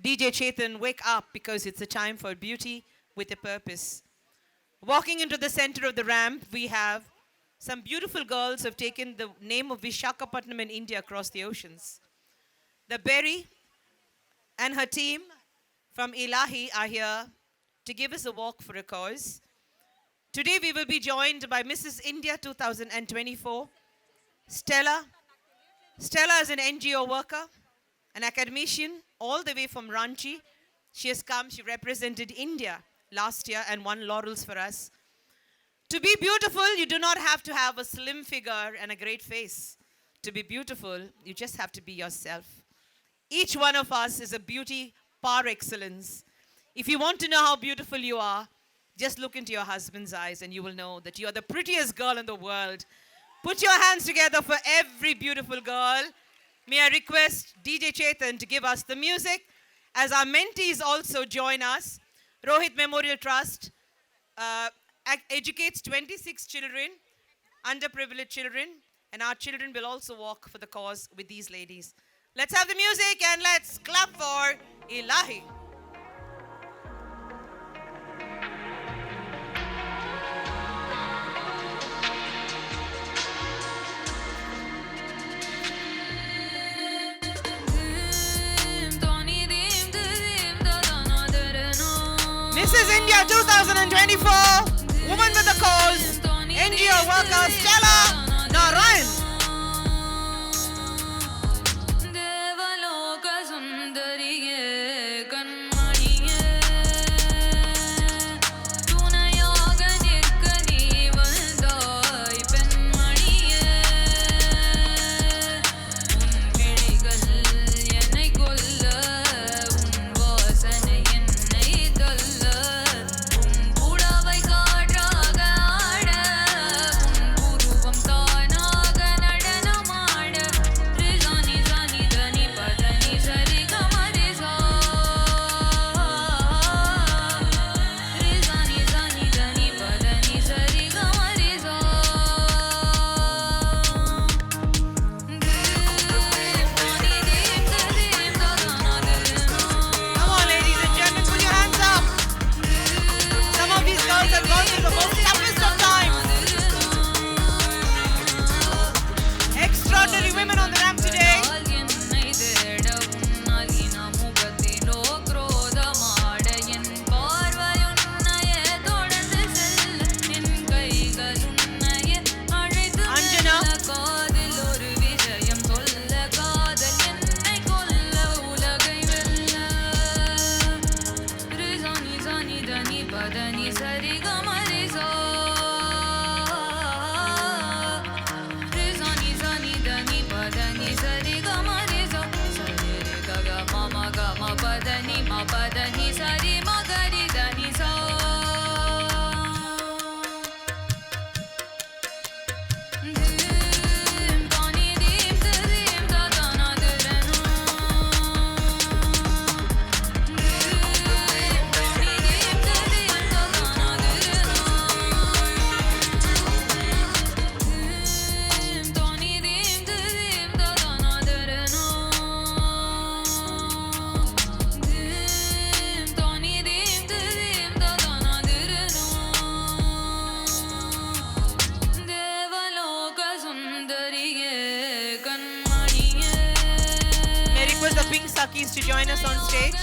DJ Chetan, wake up because it's a time for beauty with a purpose. Walking into the center of the ramp, we have some beautiful girls who have taken the name of Vishakhapatnam in India across the oceans. The Berry and her team from Ilahi are here to give us a walk for a cause. Today we will be joined by Mrs. India 2024, Stella. Stella is an NGO worker, an academician, all the way from Ranchi. She has come, she represented India last year and won laurels for us. To be beautiful, you do not have to have a slim figure and a great face. To be beautiful, you just have to be yourself. Each one of us is a beauty par excellence. If you want to know how beautiful you are, just look into your husband's eyes and you will know that you are the prettiest girl in the world. Put your hands together for every beautiful girl. May I request DJ Chetan to give us the music as our mentees also join us. Rohit Memorial Trust educates 26 children, underprivileged children, and our children will also walk for the cause with these ladies. Let's have the music and let's clap for Ilahi. Mrs. India 2024, Woman with a Cause, NGO worker Stella Narayan. To join us on stage.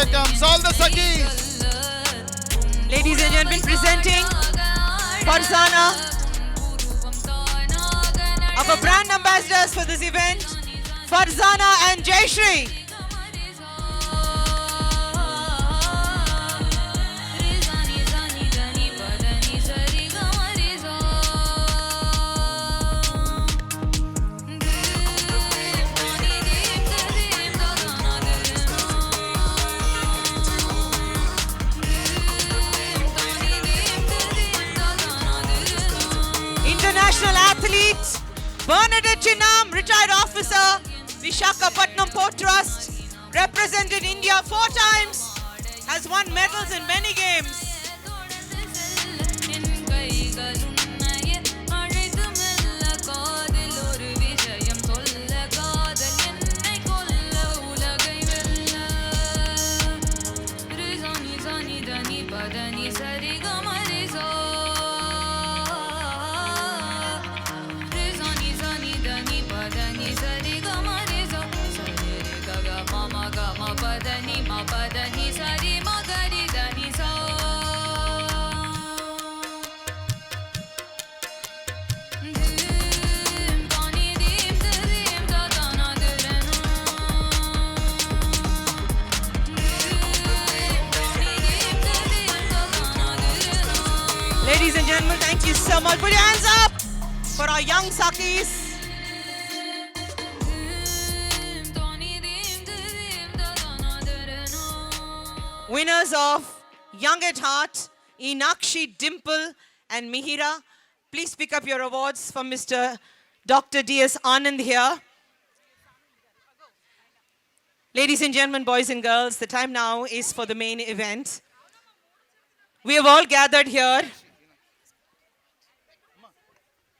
Here comes all the Sakis. Ladies and gentlemen, presenting Farzana, our brand ambassadors for this event, Farzana and Jayashri. International athlete Bernadette Chinnam, retired officer, Visakhapatnam Port Trust, represented India 4 times, has won medals in many games. Ladies and gentlemen, thank you so much. Put your hands up for our young Sakis. Winners of Young at Heart, Inakshi, Dimple and Mihira. Please pick up your awards from Mr. Dr. D.S. Anand here. Ladies and gentlemen, boys and girls, the time now is for the main event. We have all gathered here.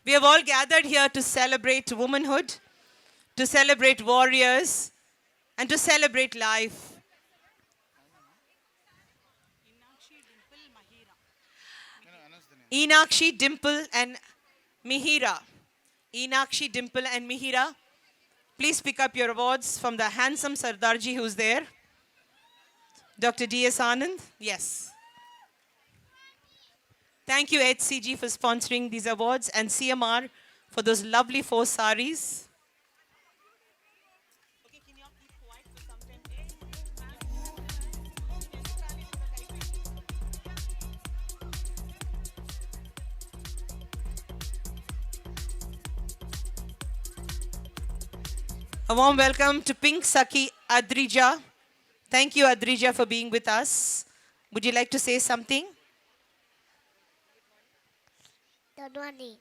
We have all gathered here to celebrate womanhood, to celebrate warriors, and to celebrate life. Inakshi, Dimple and Mihira. Inakshi, Dimple and Mihira. Please pick up your awards from the handsome Sardarji who's there. Dr. D.S. Anand. Yes. Thank you HCG for sponsoring these awards and CMR for those lovely 4 saris. A warm welcome to Pink Saki Adrija. Thank you, Adrija, for being with us. Would you like to say something? Good morning.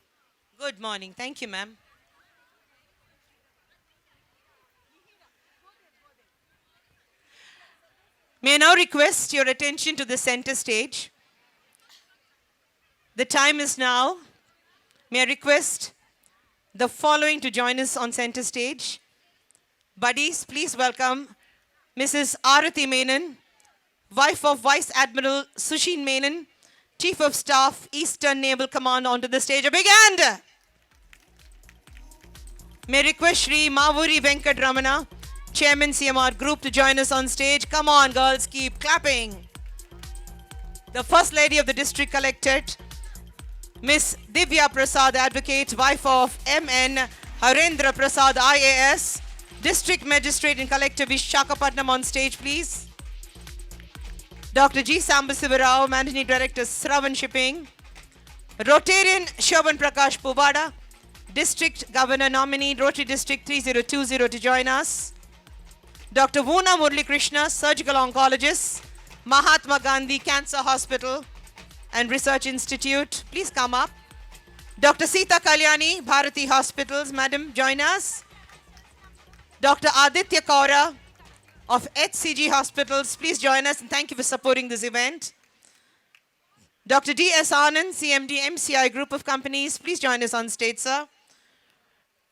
Good morning. Thank you, ma'am. May I now request your attention to the center stage. The time is now. May I request the following to join us on center stage. Buddies, please welcome Mrs. Arati Menon, wife of Vice Admiral Sushin Menon, Chief of Staff, Eastern Naval Command, onto the stage. A big hand! May I request Shri Mavuri Venkat Ramana, Chairman CMR Group, to join us on stage. Come on, girls, keep clapping. The First Lady of the District Collectorate, Miss Divya Prasad, Advocate, wife of MN Harendra Prasad, IAS, District Magistrate and Collector Visakhapatnam, on stage, please. Dr. G. Sambasivarao, Managing Director, Sravan Shipping. Rotarian Shoban Prakash Puvada, District Governor nominee, Rotary District 3020, to join us. Dr. Vuna Murli Krishna, Surgical Oncologist, Mahatma Gandhi Cancer Hospital and Research Institute. Please come up. Dr. Sita Kalyani, Bharati Hospitals. Madam, join us. Dr. Aditya Kaura of HCG Hospitals. Please join us and thank you for supporting this event. Dr. D.S. Anand, CMD, MCI Group of Companies. Please join us on stage, sir.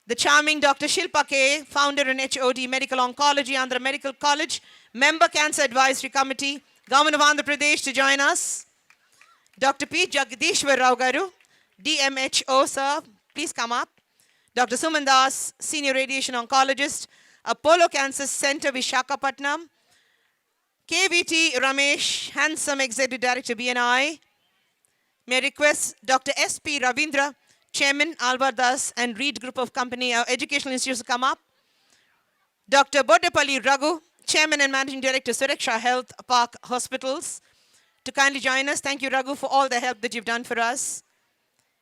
The charming Dr. Shilpa K, founder and HOD, Medical Oncology, Andhra Medical College, member Cancer Advisory Committee, Government of Andhra Pradesh, to join us. Dr. P. Jagadishwar Rao Garu, DMHO, sir. Please come up. Dr. Suman Das, Senior Radiation Oncologist, Apollo Cancer Center, Visakhapatnam. KVT Ramesh, handsome Executive Director, BNI. May I request Dr. S.P. Ravindra, Chairman, Alvar Das and Reed Group of Company, Educational Institutes to come up. Dr. Bodapalli Raghu, Chairman and Managing Director, Suraksha Health Park Hospitals, to kindly join us. Thank you, Raghu, for all the help that you've done for us.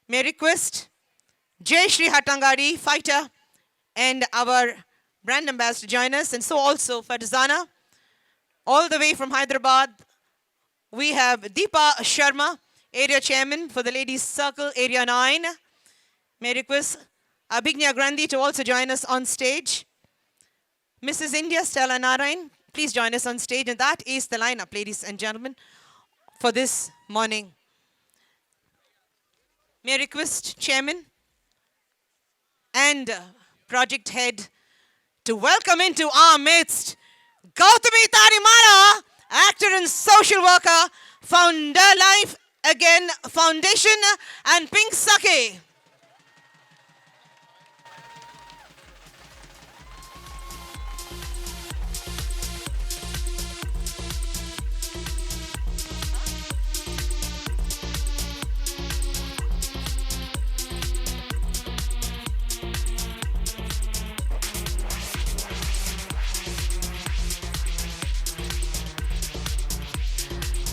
May I request Jay Shri Hatangadi, fighter, and our brand ambassador to join us, and so also Farzana. All the way from Hyderabad, we have Deepa Sharma, Area Chairman for the Ladies Circle, Area 9. May I request Abhignya Grandi to also join us on stage. Mrs. India, Stella Narayan, please join us on stage. And that is the lineup, ladies and gentlemen, for this morning. May I request Chairman and Project Head to welcome into our midst Gautami Tarimala, actor and social worker, founder Life Again Foundation, and Pink Sake.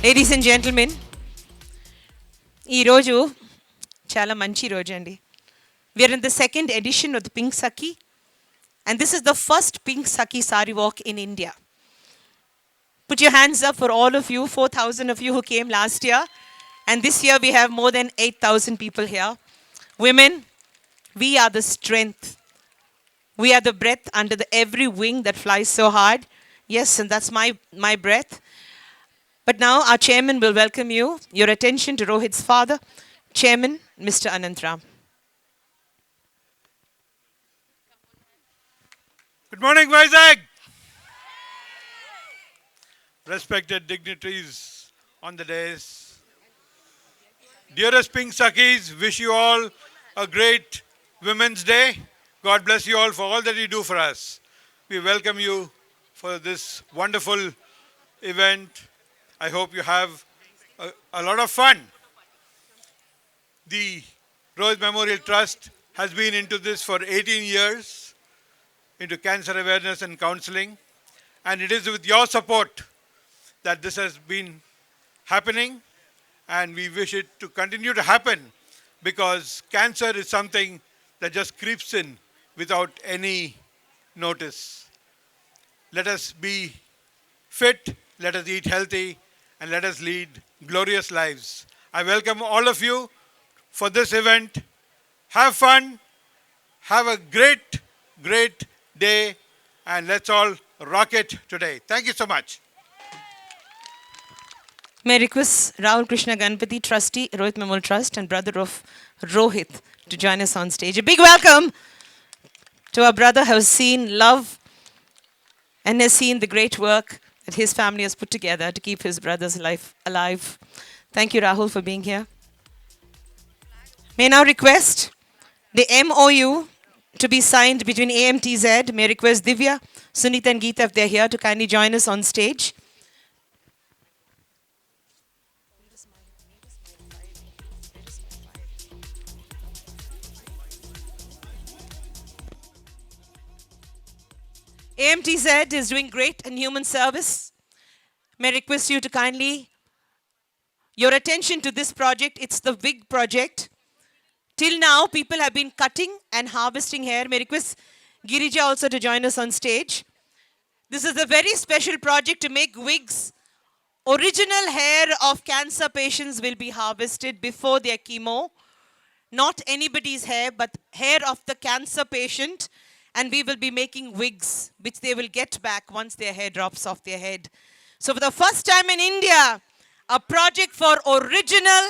Ladies and gentlemen, ఈ రోజు చాలా మంచి రోజు అండి. We are in the second edition of the Pink Saki, and this is the first Pink Saki Sari Walk in India. Put your hands up for all of you, 4,000 of you who came last year, and this year we have more than 8,000 people here. Women, we are the strength. We are the breath under every wing that flies so hard. Yes, and that's my breath. But now our chairman will welcome your attention to Rohit's father, Chairman Mr. Anantram. Good morning, Vizag. Respected dignitaries on the dais. Dearest Pink Sakis, wish you all a great Women's Day. God bless you all for all that you do for us. We welcome you for this wonderful event. I hope you have a lot of fun. The Rohit Memorial Trust has been into this for 18 years, into cancer awareness and counseling. And it is with your support that this has been happening. And we wish it to continue to happen, because cancer is something that just creeps in without any notice. Let us be fit, let us eat healthy, and let us lead glorious lives. I welcome all of you for this event. Have fun, have a great, great day, and let's all rock it today. Thank you so much. May I request Rahul Krishna Ganpati, trustee, Rohit Memorial Trust, and brother of Rohit, to join us on stage. A big welcome to our brother who has seen love and has seen the great work that his family has put together to keep his brother's life alive. Thank you, Rahul, for being here. May I now request the MOU to be signed between AMTZ. May I request Divya, Sunita and Geeta, if they're here, to kindly join us on stage. AMTZ is doing great in human service. May I request you to kindly, your attention to this project. It's the big project. Till now, people have been cutting and harvesting hair. May I request Girija also to join us on stage. This is a very special project to make wigs. Original hair of cancer patients will be harvested before their chemo. Not anybody's hair, but hair of the cancer patient. And we will be making wigs, which they will get back once their hair drops off their head. So for the first time in India, a project for original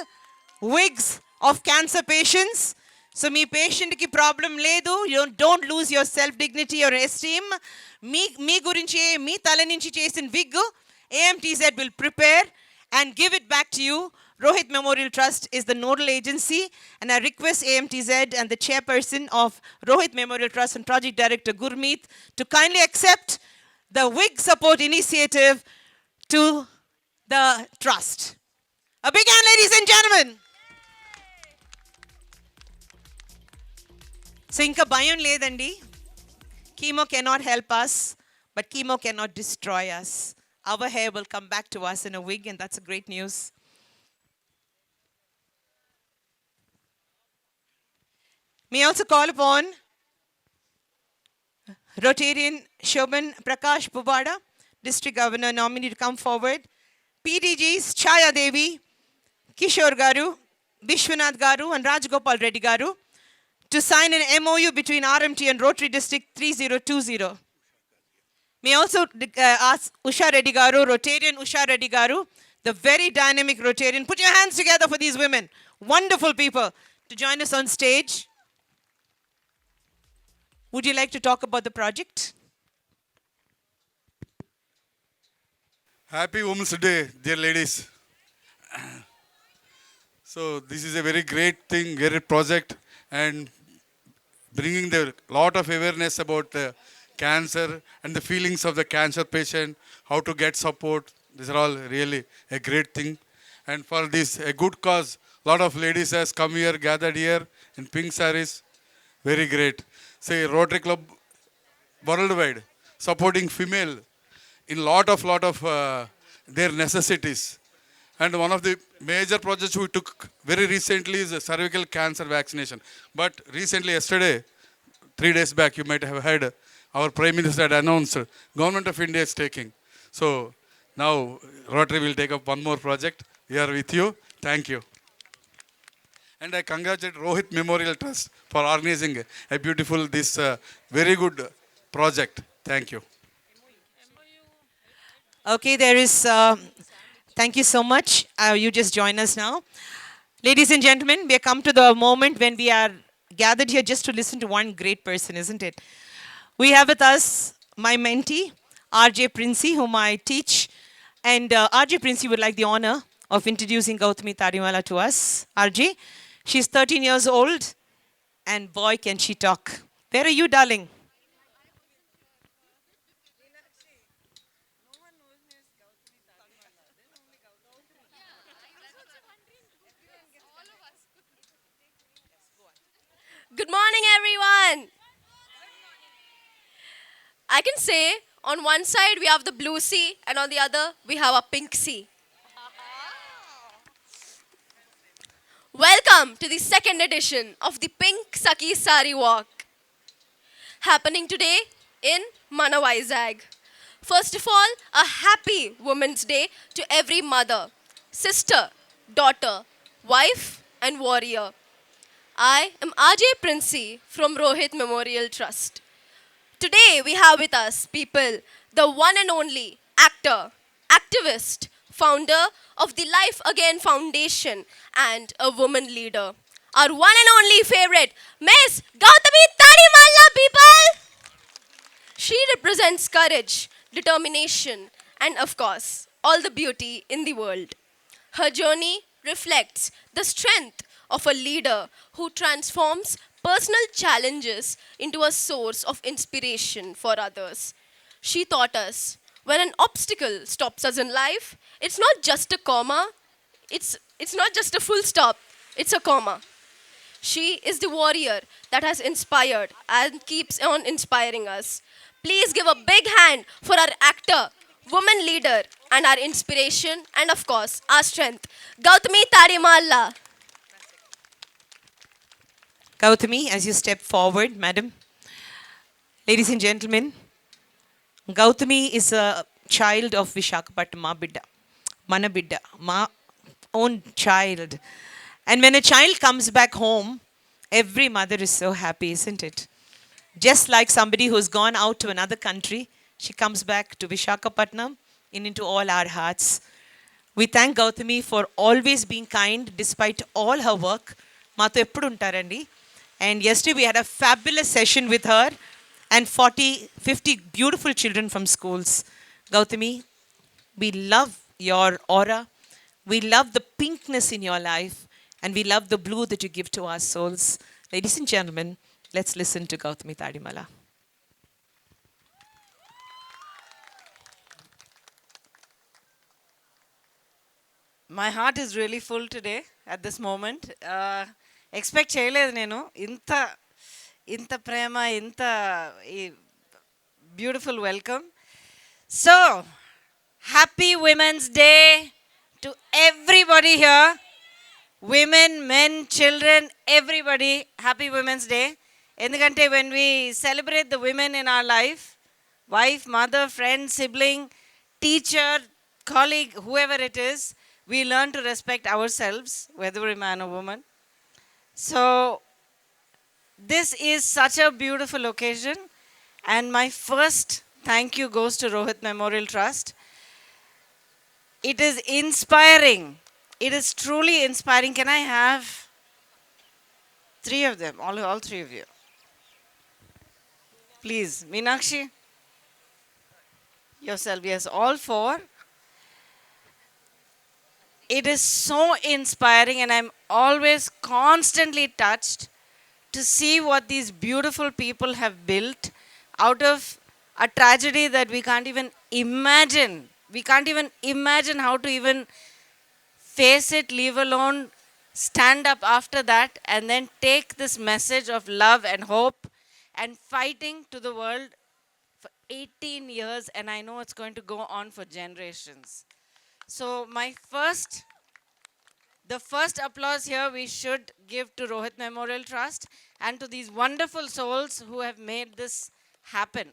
wigs of cancer patients. So me patient ki problem ledu, you don't lose your self-dignity or esteem. Me gurinchi, me tala nunchi chesin wig, AMTZ will prepare and give it back to you. Rohit Memorial Trust is the nodal agency, and I request AMTZ and the chairperson of Rohit Memorial Trust and Project Director Gurmeet to kindly accept the wig support initiative to the trust. A big hand, ladies and gentlemen. So inka bayam ledandi. Chemo cannot help us, but chemo cannot destroy us. Our hair will come back to us in a wig, and that's a great news. May I also call upon Rotarian Shobhan Prakash Puvada, District Governor nominee, to come forward. PDGs Chaya Devi, Kishore Garu, Vishwanath Garu, and Rajgopal Reddy Garu to sign an MOU between RMT and Rotary District 3020. May I also ask Usha Reddy Garu, Rotarian Usha Reddy Garu, the very dynamic Rotarian. Put your hands together for these women, wonderful people, to join us on stage. Would you like to talk about the project? Happy Women's Day, dear ladies. So this is a very great thing, great project, and bringing the lot of awareness about cancer and the feelings of the cancer patient, how to get support. These are all really a great thing. And for this, a good cause, lot of ladies has come here, gathered here in pink sarees. Very great. Say Rotary Club worldwide supporting female in lot of their necessities. And one of the major projects we took very recently is cervical cancer vaccination. But recently, yesterday, 3 days back, you might have heard our Prime Minister had announced Government of India is taking. So now Rotary will take up one more project. We are with you. Thank you. And I congratulate Rohit Memorial Trust for organizing a beautiful, this very good project. Thank you. Okay, there is, thank you so much. You just join us now. Ladies and gentlemen, we have come to the moment when we are gathered here just to listen to one great person, isn't it? We have with us my mentee, RJ Princey, whom I teach. And RJ Princey would like the honor of introducing Gautami Tarimala to us. RJ, she's 13 years old, and boy, can she talk. Where are you, darling? Good morning, everyone. I can say on one side we have the blue sea, and on the other we have a pink sea. Welcome to the second edition of the Pink Saki Sari Walk, happening today in Manavaizag. First of all, a happy Women's Day to every mother, sister, daughter, wife, and warrior. I am RJ Princey from Rohit Memorial Trust. Today we have with us people, the one and only actor, activist, founder of the Life Again Foundation, and a woman leader. Our one and only favorite, Miss Gautami Tarimalla, people! She represents courage, determination, and of course, all the beauty in the world. Her journey reflects the strength of a leader who transforms personal challenges into a source of inspiration for others. She taught us when an obstacle stops us in life, it's not just a comma, it's not just a full stop, it's a comma. She is the warrior that has inspired and keeps on inspiring us. Please give a big hand for our actor, woman leader, and our inspiration, and of course, our strength, Gautami Tarimalla. Gautami, as you step forward, madam. Ladies and gentlemen, Gautami is a child of Visakhapatnam, ma bidda, mana bidda, ma own child. And when a child comes back home, every mother is so happy, isn't it? Just like somebody who's gone out to another country, she comes back to Visakhapatnam and into all our hearts. We thank Gautami for always being kind despite all her work. Mato eppudu untarandi. And yesterday we had a fabulous session with her and 50 beautiful children from schools. Gautami, we love your aura. We love the pinkness in your life. And we love the blue that you give to our souls. Ladies and gentlemen, let's listen to Gautami Tarimalla. My heart is really full today at this moment. Expect చేయలేదు నేను ఇంత ప్రేమ, ఇంత beautiful welcome. So happy women's day to everybody here. Women, men, children, everybody, happy Women's Day. Endukante when we celebrate the women in our life, wife, mother, friend, sibling, teacher, colleague, whoever it is, we learn to respect ourselves, whether we're a man or woman. So this is such a beautiful occasion, and my first thank you goes to Rohit Memorial Trust. It is inspiring. It is truly inspiring. Can I have 3 of them? All 3 of you. Please, Meenakshi. Yourself, yes, all 4. It is so inspiring, and I'm always constantly touched to see what these beautiful people have built out of a tragedy that we can't even imagine. We can't even imagine how to even face it, leave alone, stand up after that, and then take this message of love and hope and fighting to the world for 18 years, and I know it's going to go on for generations. So the first applause here we should give to Rohit Memorial Trust and to these wonderful souls who have made this happen.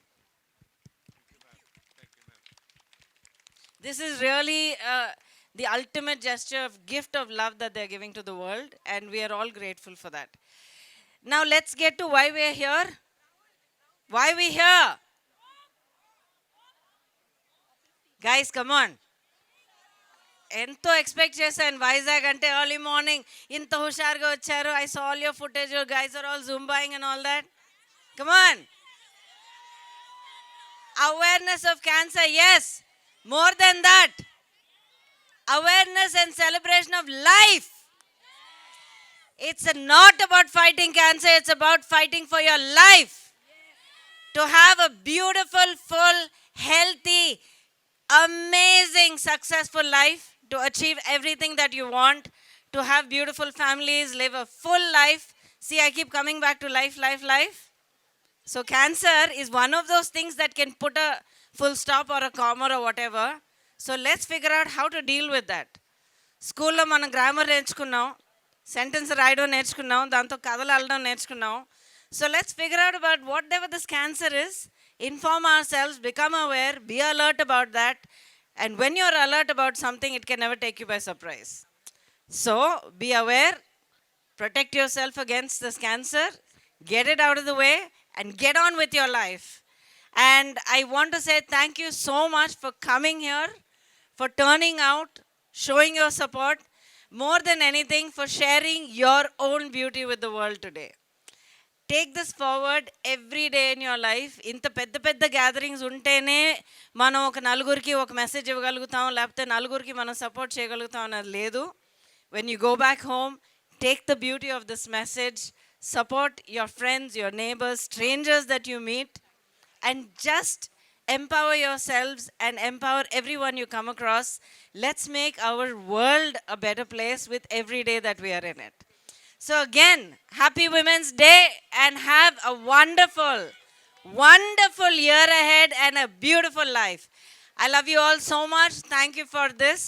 This is really the ultimate gesture of gift of love that they're giving to the world, and we are all grateful for that. Now let's get to why we're here. Why we here? Guys, come on. ఎంతో expect చేశాను వైజాగ్ అంటే early morning ఇంత హుషారుగా వచ్చారు. I saw all your footage, your guys are all zumbaing and all that. Come on. Awareness of cancer, yes, more than that, awareness and celebration of life. It's not about fighting cancer, it's about fighting for your life. To have a beautiful, full, healthy, amazing, successful life, to achieve everything that you want, to have beautiful families, live a full life. See, I keep coming back to life, life, life. So cancer is one of those things that can put a full stop or a comma or whatever. So let's figure out how to deal with that. స్కూల్లో మనం grammar నేర్చుకున్నాం, sentence రాయడం నేర్చుకున్నాం, దాంతో కథలు అల్లడం నేర్చుకున్నాం. So let's figure out about whatever this cancer is, inform ourselves, become aware, be alert about that. And when you're alert about something, it can never take you by surprise. So be aware, protect yourself against this cancer, get it out of the way, and get on with your life. And I want to say thank you so much for coming here, for turning out, showing your support, more than anything, for sharing your own beauty with the world today. Take this forward every day in your life. ఇంత పెద్ద పెద్ద gatherings ఉంటేనే మనం ఒక నలుగురికి ఒక message ఇవ్వగలుగుతాం, లేకపోతే నలుగురికి మనం సపోర్ట్ చేయగలుగుతాం అన్నది లేదు. When you go back home, take the beauty of this message, support your friends, your neighbors, strangers that you meet, and just empower yourselves and empower everyone you come across. Let's make our world a better place with every day that we are in it. So again, happy Women's Day, and have a wonderful, wonderful year ahead and a beautiful life. I love you all so much. Thank you for this.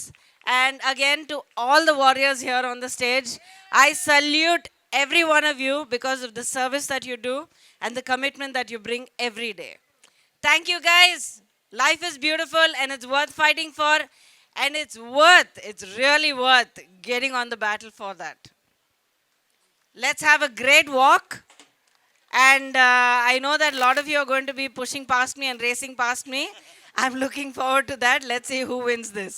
And again, to all the warriors here on the stage, I salute every one of you because of the service that you do and the commitment that you bring every day. Thank you, guys. Life is beautiful and it's worth fighting for, and it's really worth getting on the battle for that. Let's have a great walk. And I know that a lot of you are going to be pushing past me and racing past me. I'm looking forward to that. Let's see who wins this.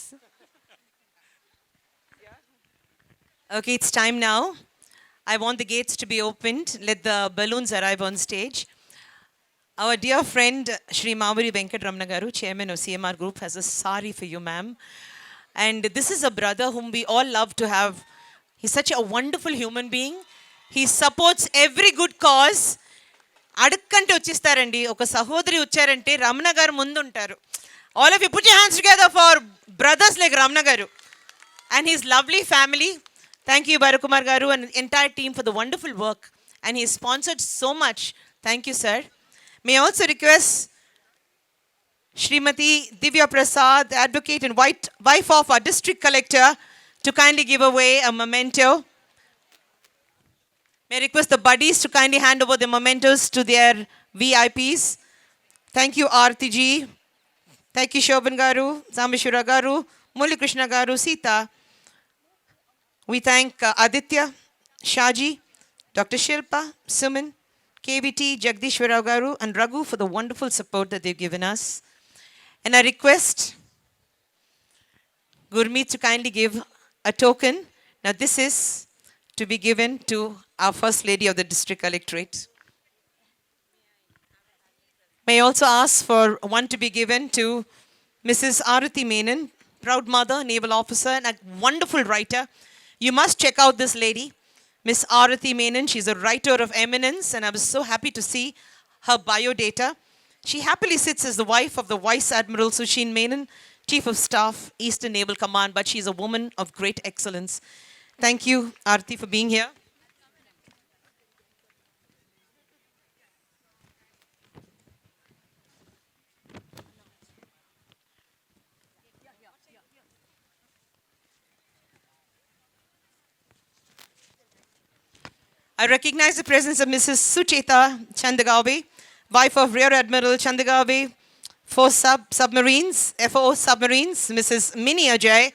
Okay, it's time now. I want the gates to be opened. Let the balloons arrive on stage. Our dear friend, Shri Mavari Venkat Ramana Garu, Chairman of CMR Group, has a sari for you, ma'am. And this is a brother whom we all love to have. He's such a wonderful human being. He supports every good cause. అడుక్కంటే వచ్చిస్తారండి. ఒక సహోదరి వచ్చారంటే రమణ గారు ముందు ఉంటారు. All of you put your hands together for brothers like Ramana గారు. and his lovely family. Thank you, Barakumar Garu, and the entire team for the wonderful work. And he sponsored so much. Thank you, sir. May I also request Srimati Divya Prasad, the advocate and wife of our district collector, to kindly give away a memento. May I request the buddies to kindly hand over the mementos to their VIPs. Thank you, Aarti ji. Thank you, Shobhan Garu, Sambeshwara Garu, Murali Krishna Garu, Sita. We thank Aditya, Shaji, Dr. Shilpa, Suman, KVT, Jagdishwara Garu, and Raghu for the wonderful support that they've given us. And I request Gurmeet to kindly give a token. Now this is to be given to our First Lady of the District Collectorate. May I also ask for one to be given to Mrs. Aarati Menon, proud mother, naval officer, and a wonderful writer. You must check out this lady, Miss Aarati Menon. She's a writer of eminence, and I was so happy to see her biodata. She happily sits as the wife of the Vice Admiral Sushin Menon, Chief of Staff, Eastern Naval Command, but she's a woman of great excellence. Thank you, Aarati, for being here. I recognize the presence of Mrs. Sucheta Chandagavi, wife of Rear Admiral Chandagavi, submarines, FO submarines, Mrs. Mini Ajay,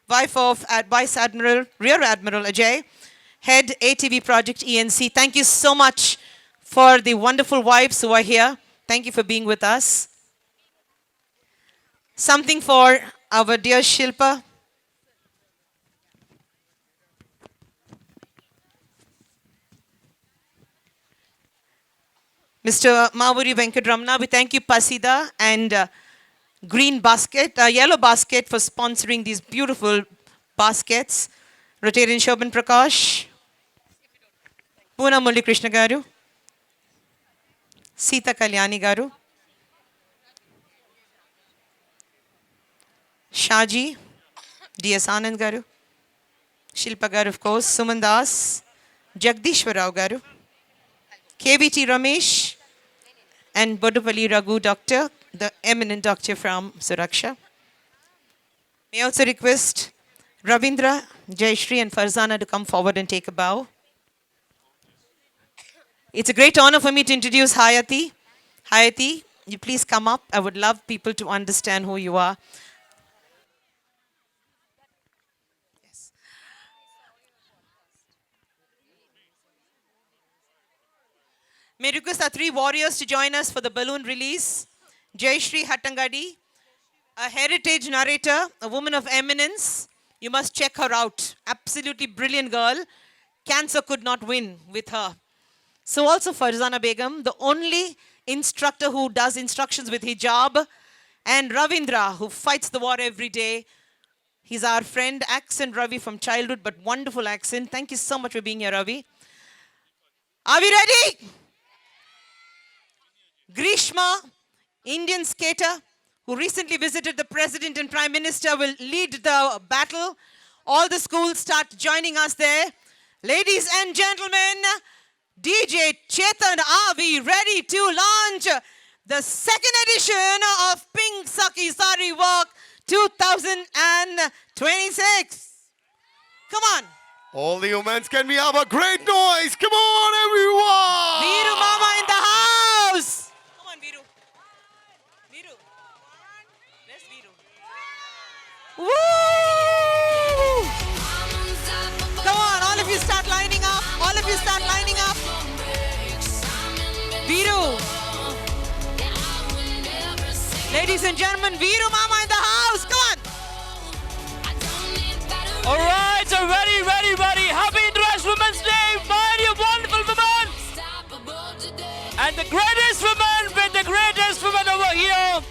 wife of Vice Admiral, Rear Admiral Ajay, head ATV project ENC. Thank you so much for the wonderful wives who are here. Thank you for being with us. Something for our dear Shilpa. Mr. Mavuri Venkatramana, we thank you, Pasida and Green Basket, Yellow Basket, for sponsoring these beautiful baskets. Rotarian Shobhan Prakash, Poona Murali Krishna Garu, Sita Kalyani Garu, Shaji, D.S. Anand Garu, Shilpa Garu, of course, Suman Das, Jagdishwar Rao Garu, KVT Ramesh, and Bodupalli Raghu Doctor, the eminent doctor from Suraksha. May I also request Ravindra, Jayashri, and Farzana to come forward and take a bow. It's a great honor for me to introduce Hayati. Hayati, you please come up. I would love people to understand who you are. Yes. May I request our three warriors to join us for the balloon release. Jayashri Hattangadi, a heritage narrator, a woman of eminence. You must check her out. Absolutely brilliant girl. Cancer could not win with her. So also Farzana Begum, the only instructor who does instructions with hijab. And Ravindra, who fights the war every day. He's our friend, accent Ravi from childhood, but wonderful accent. Thank you so much for being here, Ravi. Are we ready? Grishma, Indian skater, who recently visited the President and Prime Minister, will lead the battle. All the schools start joining us there. Ladies and gentlemen, DJ Chetan, are we ready to launch the second edition of Pink Saki Sari Walk 2026? Come on. All the humans, can we have a great noise? Come on, everyone! Viru Mama in the house! Come on, Viru. Viru. Where's Viru? Woo! Come on, all of you start lining up. All of you start lining up. Viru. Ladies and gentlemen, Viru Mama in the house. Come on. All right, so ready. Happy International Women's Day, my dear wonderful women. And the greatest women with the greatest women over here.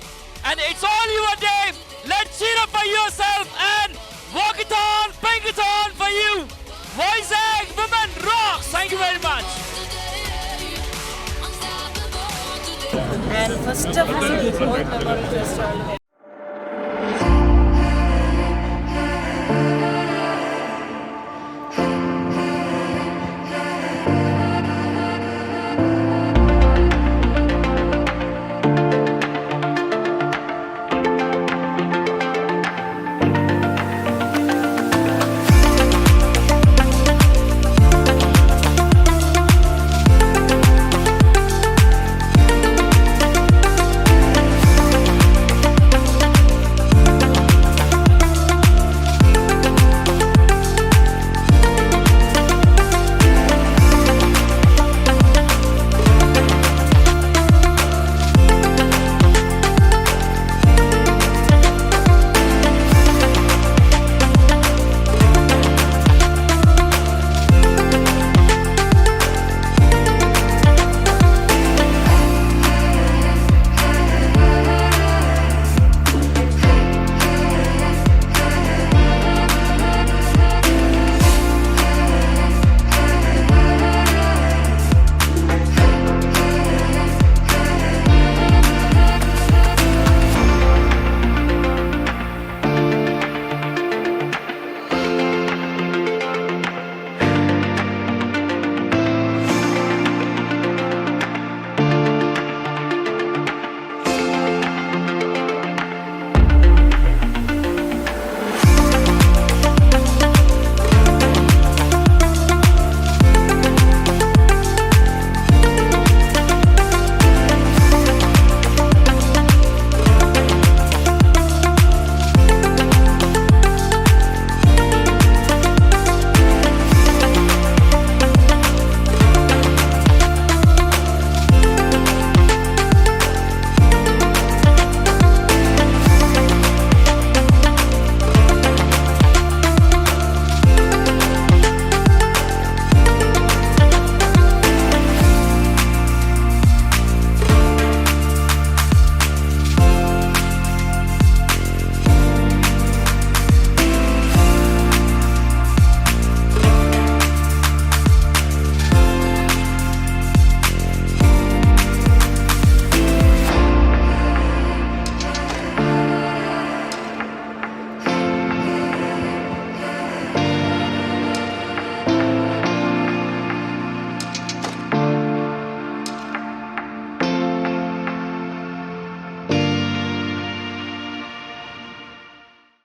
And it's all your day. Let's cheer up for yourself and walk it on, pink it on for you. Vizag Women Rocks. Thank you very much. And first of all, board member